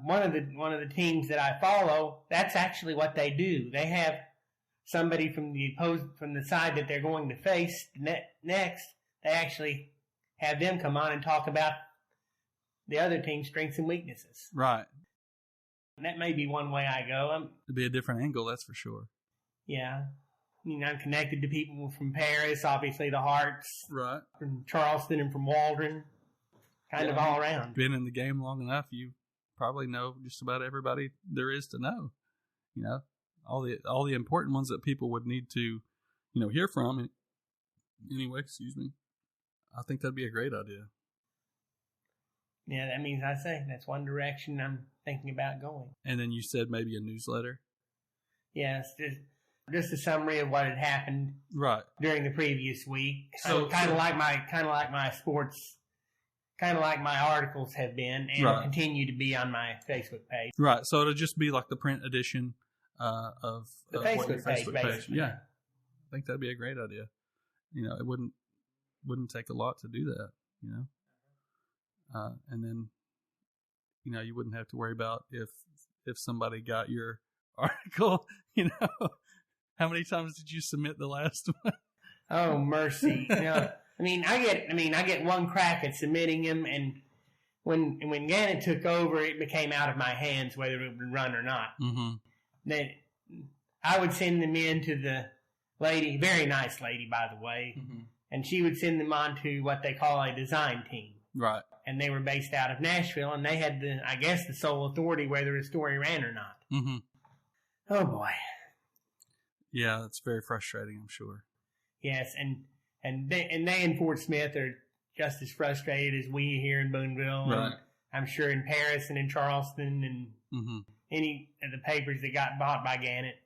one of the teams that I follow, that's actually what they do. They have somebody from the side that they're going to face next. They actually have them come on and talk about the other team's strengths and weaknesses.
Right.
And that may be one way I go.
It'd be a different angle, that's for sure.
Yeah. I'm connected to people from Paris, obviously the Hearts.
Right.
From Charleston and from Waldron. Kind of all around.
Been in the game long enough, you probably know just about everybody there is to know. All the important ones that people would need to, hear from. Anyway, excuse me. I think that'd be a great idea.
Yeah, that means that's one direction I'm thinking about going.
And then you said maybe a newsletter?
Yes, just a summary of what had happened
right
during the previous week. So kind of like my sports, kind of like my articles have been and will continue to be on my Facebook page.
Right. So it'll just be like the print edition of
the Facebook page. Basically.
Yeah. I think that'd be a great idea. It wouldn't take a lot to do that, and then, you wouldn't have to worry about if somebody got your article. How many times did you submit the last one?
Oh, mercy. I get one crack at submitting them, and when Gannett took over, it became out of my hands whether it would run or not.
Mm-hmm.
Then I would send them in to the lady, very nice lady, by the way,
mm-hmm.
and she would send them on to what they call a design team.
Right.
And they were based out of Nashville, and they had the sole authority whether a story ran or not.
Mm-hmm.
Oh boy.
Yeah, that's very frustrating, I'm sure.
Yes, and they in Fort Smith are just as frustrated as we here in Booneville.
Right.
And I'm sure in Paris and in Charleston and
mm-hmm.
any of the papers that got bought by Gannett,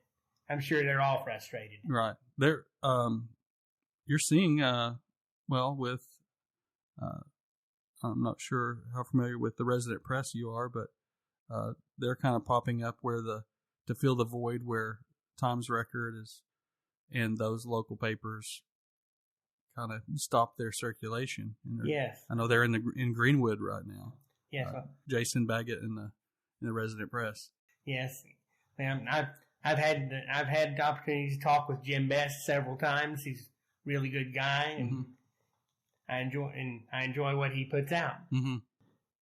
I'm sure they're all frustrated.
Right. They're you're seeing with I'm not sure how familiar with the Resident Press you are, but they're kind of popping up where to fill the void where Times Record is and those local papers kind of stop their circulation.
Yes.
I know they're in Greenwood right now.
Yes.
Jason Baggett in the Resident Press.
Yes. I've had the opportunity to talk with Jim Best several times. He's a really good guy, and
mm-hmm.
I enjoy what he puts out.
Mm-hmm.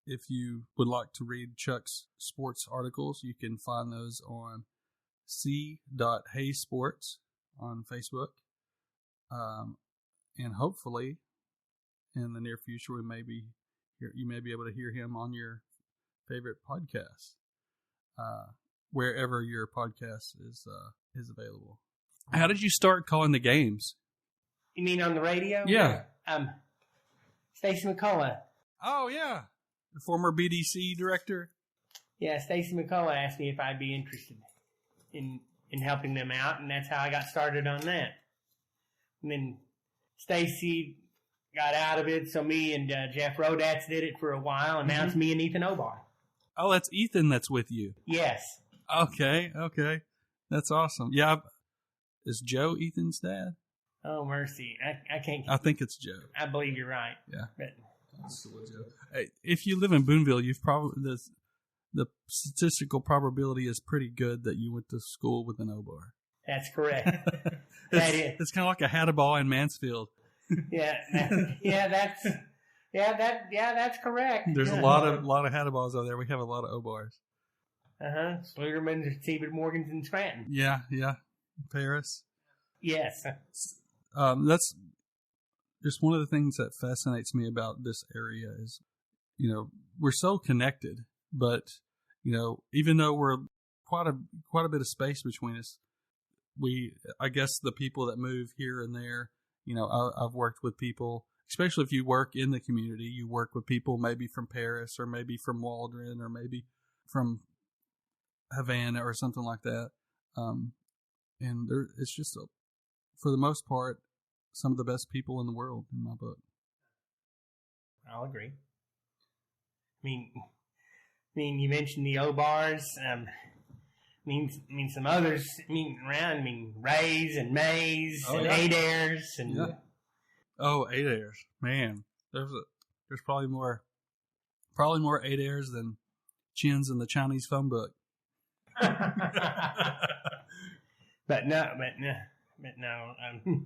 If you would like to read Chuck's sports articles, you can find those on c.haysports on Facebook. And hopefully in the near future you may be able to hear him on your favorite podcast, wherever your podcast is available. How did you start calling the games?
You mean on the radio?
Yeah.
Stacy McCullough.
Oh yeah, the former BDC director.
Yeah, Stacy McCullough asked me if I'd be interested in helping them out, and that's how I got started on that. And then Stacy got out of it, so me and Jeff Rodatz did it for a while, and now it's me and Ethan Obar.
Oh, that's Ethan that's with you.
Yes. Okay.
That's awesome. Yeah. Is Joe Ethan's dad?
Oh, mercy. I can't.
I think it's Joe.
I believe you're right.
Yeah.
But,
hey, if you live in Booneville, you've probably the statistical probability is pretty good that you went to school with an Obar.
That's correct.
It's kind of like a Hadaball in Mansfield.
That's correct.
There's a lot of Hadaballs over there. We have a lot of Obars.
Slugerman's, Stephen Morgan's, and Scranton.
Yeah. Paris.
Yes.
That's just one of the things that fascinates me about this area is, we're so connected, but, even though we're quite a bit of space between us, I guess the people that move here and there, I've worked with people, especially if you work in the community, you work with people maybe from Paris or maybe from Waldron or maybe from Havana or something like that. And it's just, for the most part, some of the best people in the world in my book.
I'll agree. I mean, you mentioned the O-bars. Some others. Rays and Mays and Adaires and.
Yeah. Oh, Adaires, man! There's probably more Adaires than chins in the Chinese phone book.
But no.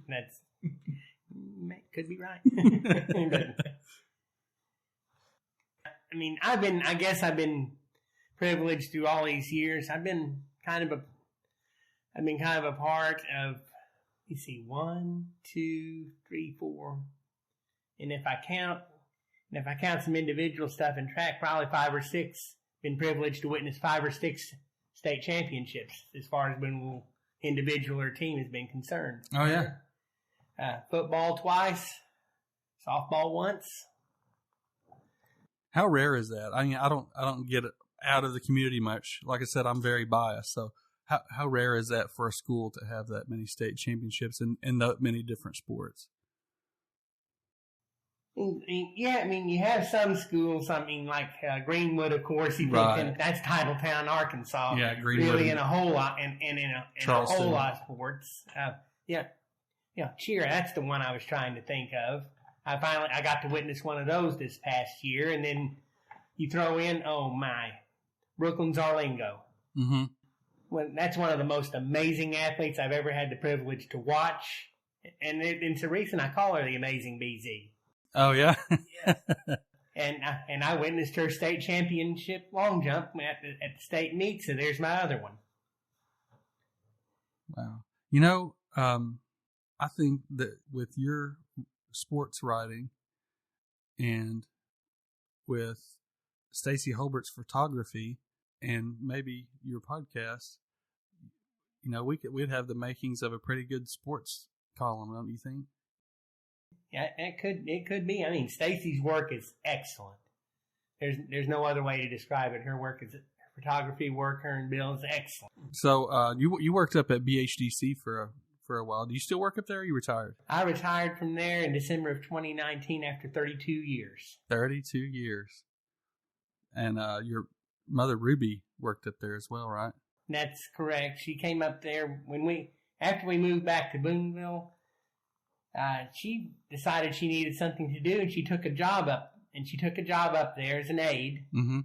That's could be right. I've been privileged through all these years. I've been kind of a part of, 1, 2, 3, 4. And if I count some individual stuff in track, probably 5 or 6, been privileged to witness 5 or 6 state championships as far as when individual or team has been concerned.
Oh yeah.
Football twice, softball once.
How rare is that? I don't get it out of the community much. Like I said, I'm very biased. So how rare is that for a school to have that many state championships in that many different sports?
Yeah, you have some schools. Like Greenwood, of course. That's Titletown, Arkansas.
Yeah, Greenwood.
Really, in a whole lot, in a whole lot of sports. Cheer. That's the one I was trying to think of. I got to witness one of those this past year, and then you throw in, Brooklyn Zarlingo.
Mm-hmm.
Well, that's one of the most amazing athletes I've ever had the privilege to watch. And it's the reason I call her the Amazing BZ.
Oh, yeah?
And I witnessed her state championship long jump at the state meet, so there's my other one.
Wow. You know, I think that with your sports writing and with Stacy Holbert's photography and maybe your podcast, you know, we'd have the makings of a pretty good sports column, don't you think?
Yeah, it could be. I mean, Stacy's work is excellent. There's no other way to describe it. Her work is her photography work. Her and Bill is excellent.
So you worked up at BHDC for a while. Do you still work up there? Or you retired?
I retired from there in December of 2019 after 32 years.
32 years. And your mother Ruby worked up there as well, right?
That's correct. She came up there after we moved back to Booneville. She decided she needed something to do, and she took a job up. And she took a job up there as an aide.
Mm-hmm.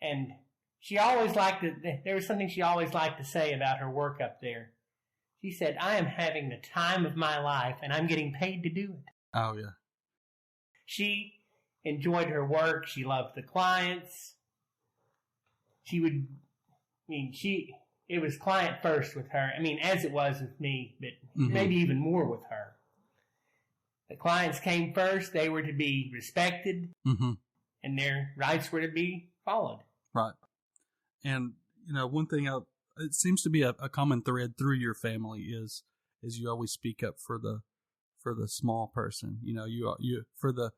And she always there was something she always liked to say about her work up there. She said, "I am having the time of my life, and I'm getting paid to do it."
Oh, yeah.
She enjoyed her work. She loved the clients. It was client first with her. I mean, as it was with me, but maybe even more with her. The clients came first. They were to be respected, and their rights were to be followed.
Right. And, you know, one thing it seems to be a common thread through your family is you always speak up for the small person. You know, you for the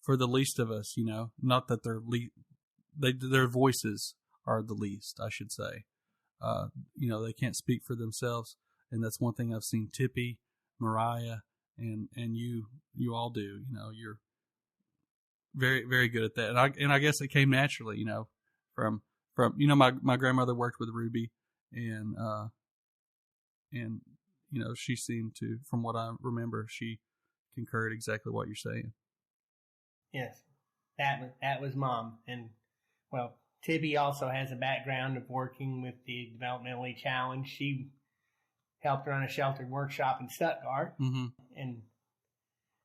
least of us. You know, not that their voices are the least, I should say. You know, they can't speak for themselves, and that's one thing I've seen Tippy, Mariah, and you all do. You know, you're very, very good at that, and I guess it came naturally. You know, from you know, my grandmother worked with Ruby, and you know, she seemed to, from what I remember, she concurred exactly what you're saying.
Yes, that was Mom, and well, Tibby also has a background of working with the developmentally challenged. She helped run a sheltered workshop in Stuttgart, and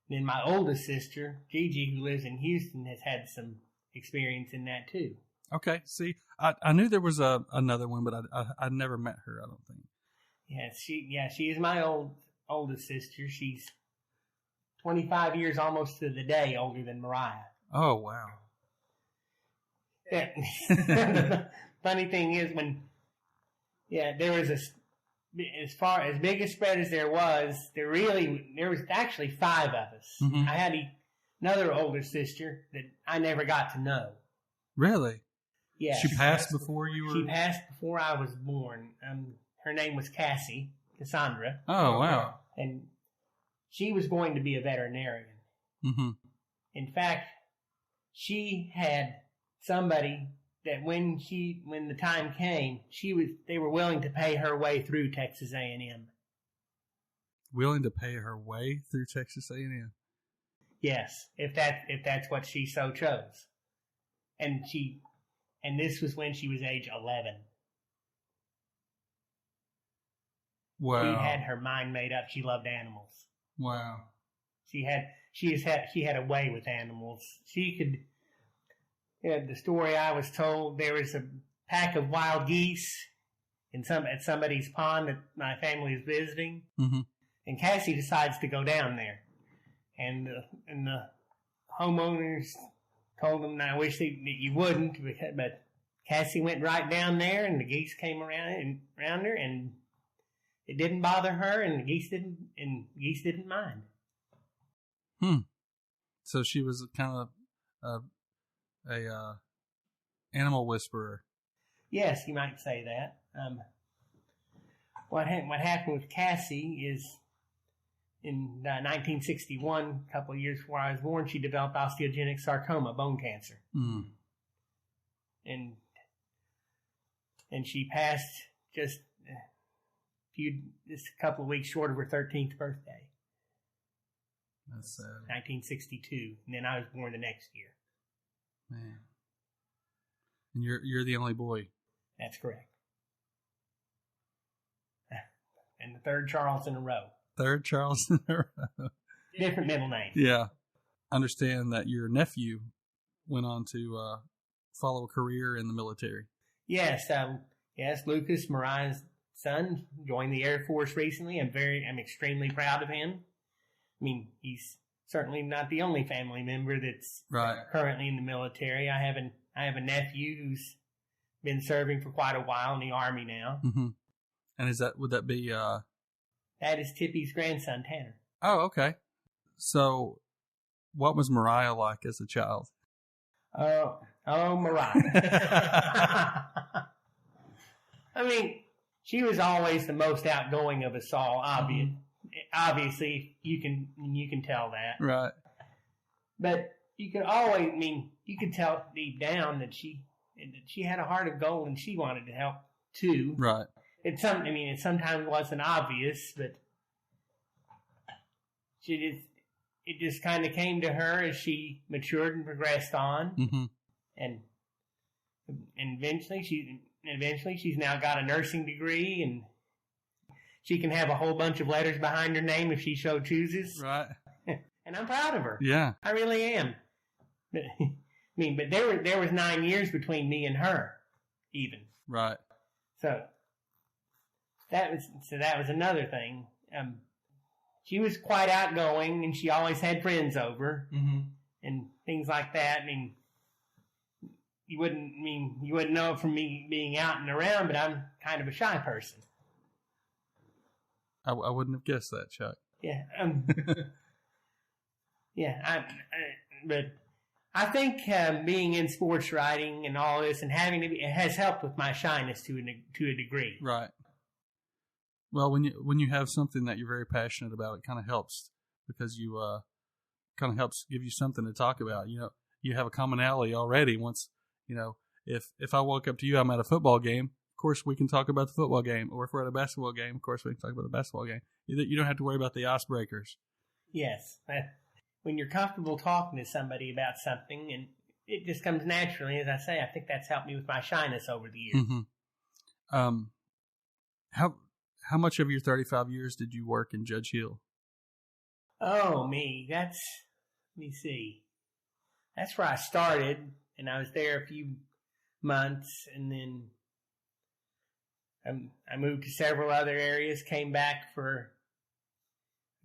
then my oldest sister, Gigi, who lives in Houston, has had some experience in that too.
Okay, see, I knew there was another one, but I never met her, I don't think.
Yes, she is my oldest sister. She's 25 years almost to the day older than Mariah.
Oh, wow.
Yeah. The funny thing is there was as big a spread as there was actually 5 of us. I had another older sister that I never got to know.
Really?
Yes.
She passed before you were?
She passed before I was born. Her name was Cassandra.
Oh, wow.
And she was going to be a veterinarian. In fact, she had somebody that when the time came, they were willing to pay her way through Texas A&M.
Willing to pay her way through Texas A&M?
Yes, if that's what she so chose. And this was when she was age 11.
Wow.
She had her mind made up. She loved animals.
Wow.
She had a way with animals. She could. The story I was told, there was a pack of wild geese at somebody's pond that my family was visiting, and Cassie decides to go down there, and the homeowners told them, "I wish that you wouldn't," but Cassie went right down there, and the geese came around her, and it didn't bother her, and the geese didn't mind.
So she was kind of a animal whisperer.
Yes, you might say that. What happened with Cassie is in 1961, a couple of years before I was born, she developed osteogenic sarcoma, bone cancer. And she passed just a couple of weeks short of her 13th birthday.
That's sad.
1962, and then I was born the next year.
Man. And you're the only boy.
That's correct. And the third Charles in a row.
Third Charles in a row.
Different middle name.
Yeah. Understand that your nephew went on to follow a career in the military.
Yes. Yes, Lucas, Mariah's son, joined the Air Force recently. I'm extremely proud of him. I mean, he's certainly not the only family member that's currently in the military. I have a nephew who's been serving for quite a while in the Army now.
Mm-hmm. And would that be?
That is Tippy's grandson, Tanner.
Oh, okay. So, what was Mariah like as a child?
Oh, Mariah. I mean, she was always the most outgoing of us all. Obviously, you can tell that.
Right.
But you could tell deep down that she had a heart of gold and she wanted to help too.
Right.
It sometimes wasn't obvious, but it just kind of came to her as she matured and progressed on.
Mm-hmm.
And eventually she's now got a nursing degree, and she can have a whole bunch of letters behind her name if she so chooses.
Right.
And I'm proud of her.
Yeah.
I really am. But there was 9 years between me and her, even.
Right.
So that was another thing. She was quite outgoing, and she always had friends over, and things like that. I mean, you wouldn't know it from me being out and around, but I'm kind of a shy person.
I wouldn't have guessed that, Chuck.
Yeah. Yeah. But I think being in sports writing and all this and it has helped with my shyness to a degree.
Right. Well, when you have something that you're very passionate about, it kind of helps because you kind of helps give you something to talk about. You know, you have a commonality already. Once if I walk up to you, I'm at a football game. Of course, we can talk about the football game, or if we're at a basketball game, of course, we can talk about the basketball game. You don't have to worry about the icebreakers. Yes,
when you're comfortable talking to somebody about something, and it just comes naturally. As I say, I think that's helped me with my shyness over the years.
Mm-hmm. How much of your 35 years did you work in Judge Hill?
Oh, let me see. That's where I started, and I was there a few months, and then I moved to several other areas, came back for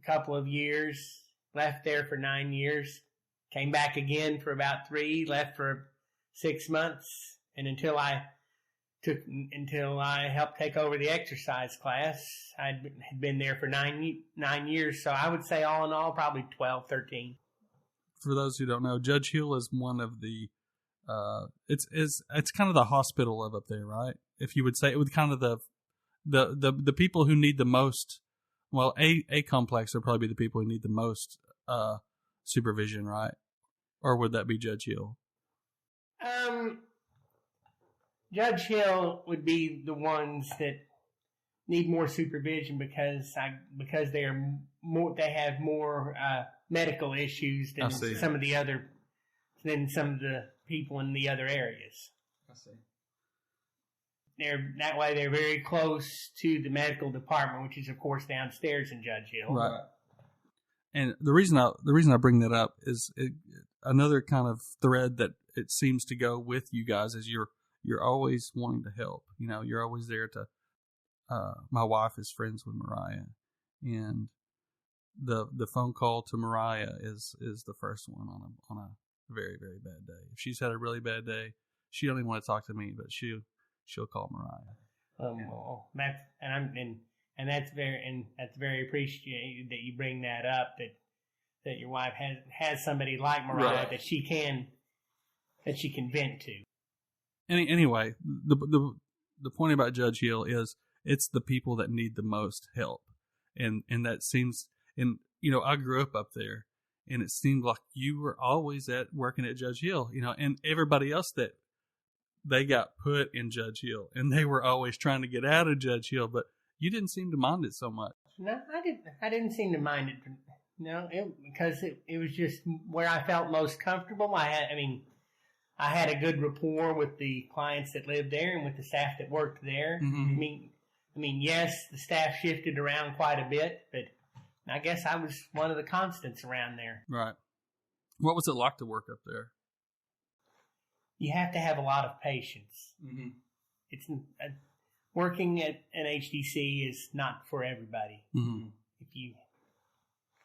a couple of years, left there for 9 years, came back again for about 3, left for 6 months, and until I helped take over the exercise class, I had been there for 9 years. So I would say all in all, probably 12, 13.
For those who don't know, Judge Hill is one of the, it's kind of the hospital of up there, right? If you would say it would kind of the people who need the most, well, a complex would probably be the people who need the most, supervision, right? Or would that be Judge Hill?
Judge Hill would be the ones that need more supervision because they have more medical issues than some of the people in the other areas.
I see.
That way they're very close to the medical department, which is of course downstairs in Judge Hill.
Right. And the reason I bring that up is another kind of thread that it seems to go with you guys is you're always wanting to help. You know, you're always there to. My wife is friends with Mariah, and the phone call to Mariah is the first one on a very, very bad day. If she's had a really bad day, she don't even want to talk to me, but she'll call Mariah.
That's very appreciated that you bring that up. That your wife has somebody like Mariah right. that she can vent to.
Anyway, the point about Judge Hill is it's the people that need the most help, and that seems. And I grew up there, and it seemed like you were always working at Judge Hill, and everybody else that they got put in Judge Hill, and they were always trying to get out of Judge Hill, but you didn't seem to mind it so much.
No, I didn't seem to mind it. No, because it was just where I felt most comfortable. I had a good rapport with the clients that lived there and with the staff that worked there.
Mm-hmm.
I mean, yes, the staff shifted around quite a bit, but I guess I was one of the constants around there.
Right. What was it like to work up there?
You have to have a lot of patience.
Mm-hmm.
It's working at an HDC is not for everybody.
Mm-hmm.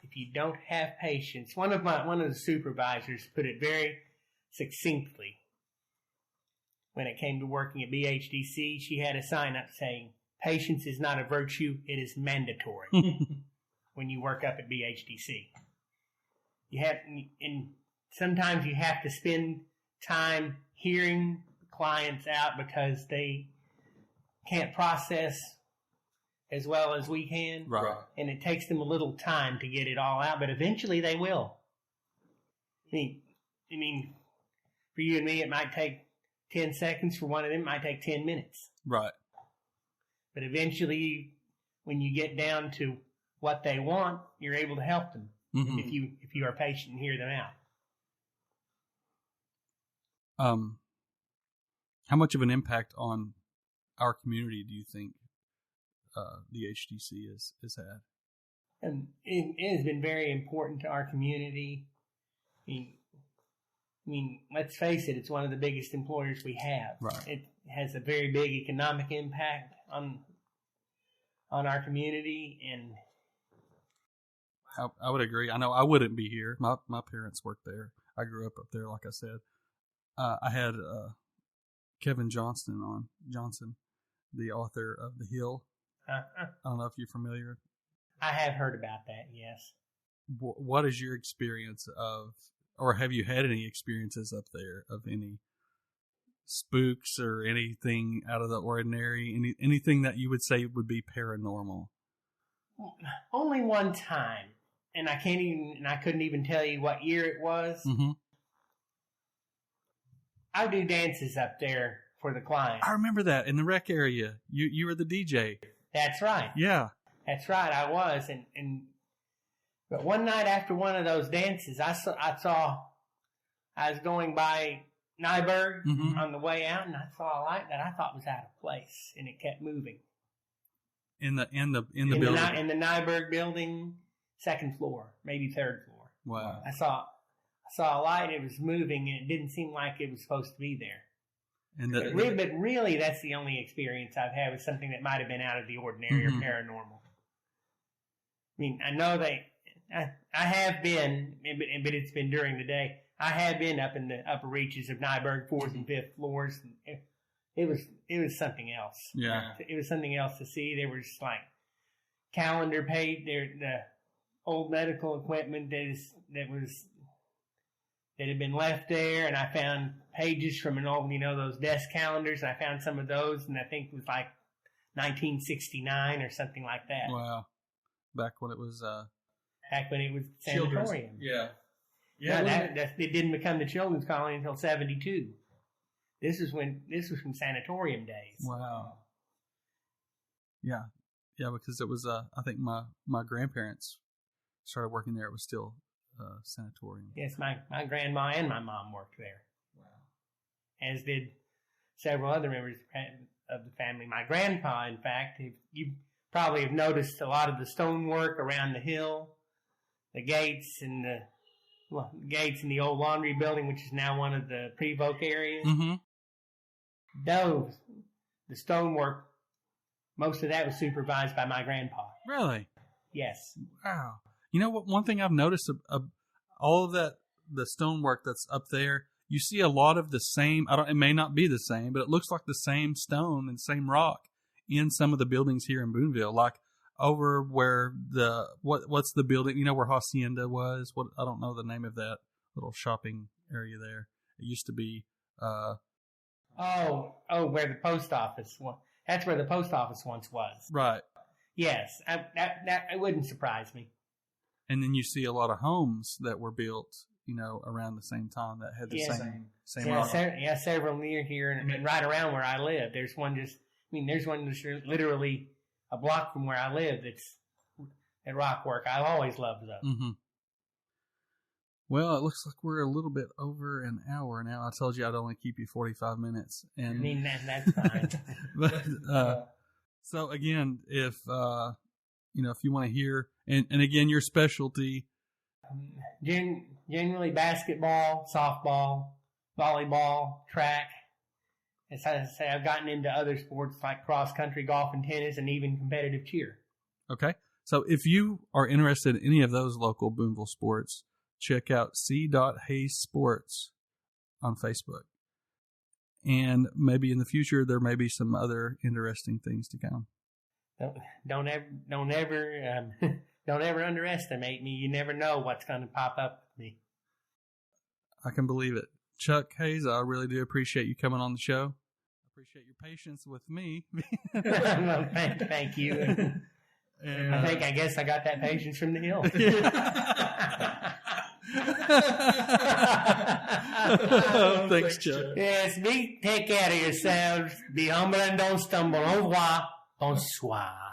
If you don't have patience, one of the supervisors put it very succinctly. When it came to working at BHDC, she had a sign up saying, "Patience is not a virtue; it is mandatory." When you work up at BHDC, and sometimes you have to spend time hearing clients out because they can't process as well as we can.
Right.
And it takes them a little time to get it all out, but eventually they will. I mean, for you and me, it might take 10 seconds. For one of them, it might take 10 minutes.
Right.
But eventually, when you get down to what they want, you're able to help them.
Mm-hmm.
If you are patient and hear them out.
How much of an impact on our community do you think the HDC has had?
And it has been very important to our community. I mean, let's face it, it's one of the biggest employers we have.
Right.
It has a very big economic impact on our community, and
I would agree. I know I wouldn't be here. My parents worked there. I grew up there, like I said. I had Kevin Johnson, the author of The Hill. I don't know if you're familiar.
I have heard about that, yes.
What is your experience of, or have you had any experiences up there of any spooks or anything out of the ordinary, anything that you would say would be paranormal?
Only one time, and I couldn't even tell you what year it was.
Mm-hmm.
I do dances up there for the clients.
I remember that in the rec area. You were the DJ.
That's right.
Yeah.
That's right. I was, but one night after one of those dances, I was going by Nyberg on the way out, and I saw a light that I thought was out of place, and it kept moving.
In the building.
In the Nyberg building, second floor, maybe third floor.
Wow.
I saw a light. It was moving, and it didn't seem like it was supposed to be there. But really, that's the only experience I've had with something that might have been out of the ordinary or paranormal. I mean, I know I have been, but it's been during the day. I have been up in the upper reaches of Nyberg, 4th and 5th floors. And it was something else.
Yeah.
It was something else to see. There was like calendar page, the old medical equipment that had been left there, and I found pages from an old, those desk calendars, and I found some of those, and I think it was like 1969 or something like that.
Wow. Back when it was
sanatorium.
Yeah.
Yeah. No, it didn't become the children's colony until 1972. This was from sanatorium days.
Wow. Yeah. Yeah, because it was, I think my grandparents started working there. It was still sanatorium.
Yes, my grandma and my mom worked there. Wow. As did several other members of the family. My grandpa, in fact, you probably have noticed a lot of the stonework around the hill, the gates and the old laundry building, which is now one of the Prevoke areas.
Mm-hmm.
The stonework, most of that was supervised by my grandpa.
Really?
Yes.
Wow. You know what? One thing I've noticed, all of that, the stonework that's up there, you see a lot of the same. It may not be the same, but it looks like the same stone and same rock in some of the buildings here in Booneville, like over where what's the building? Where Hacienda was? I don't know the name of that little shopping area there. It used to be.
Where the post office was. That's where the post office once was.
Right.
Yes, that it wouldn't surprise me.
And then you see a lot of homes that were built, around the same time that had the same rock.
Several near here and right around where I live. There's one just literally a block from where I live that's at rock work. I've always loved those.
Mm-hmm. Well, it looks like we're a little bit over an hour now. I told you I'd only keep you 45 minutes. And
I mean, that's fine.
but, so again, if you want to hear, and again, your specialty.
Generally basketball, softball, volleyball, track. As I say, I've gotten into other sports like cross country, golf, and tennis, and even competitive cheer.
Okay. So if you are interested in any of those local Booneville sports, check out C.Hayes Sports on Facebook. And maybe in the future, there may be some other interesting things to come.
Don't ever underestimate me. You never know what's going to pop up with me.
I can believe it. Chuck Hayes, I really do appreciate you coming on the show. I appreciate your patience with me.
Well, thank you. And, I guess I got that patience from the hill.
Thanks, Chuck.
Yes, take care of yourselves. Be humble and don't stumble. Au revoir. Bonsoir.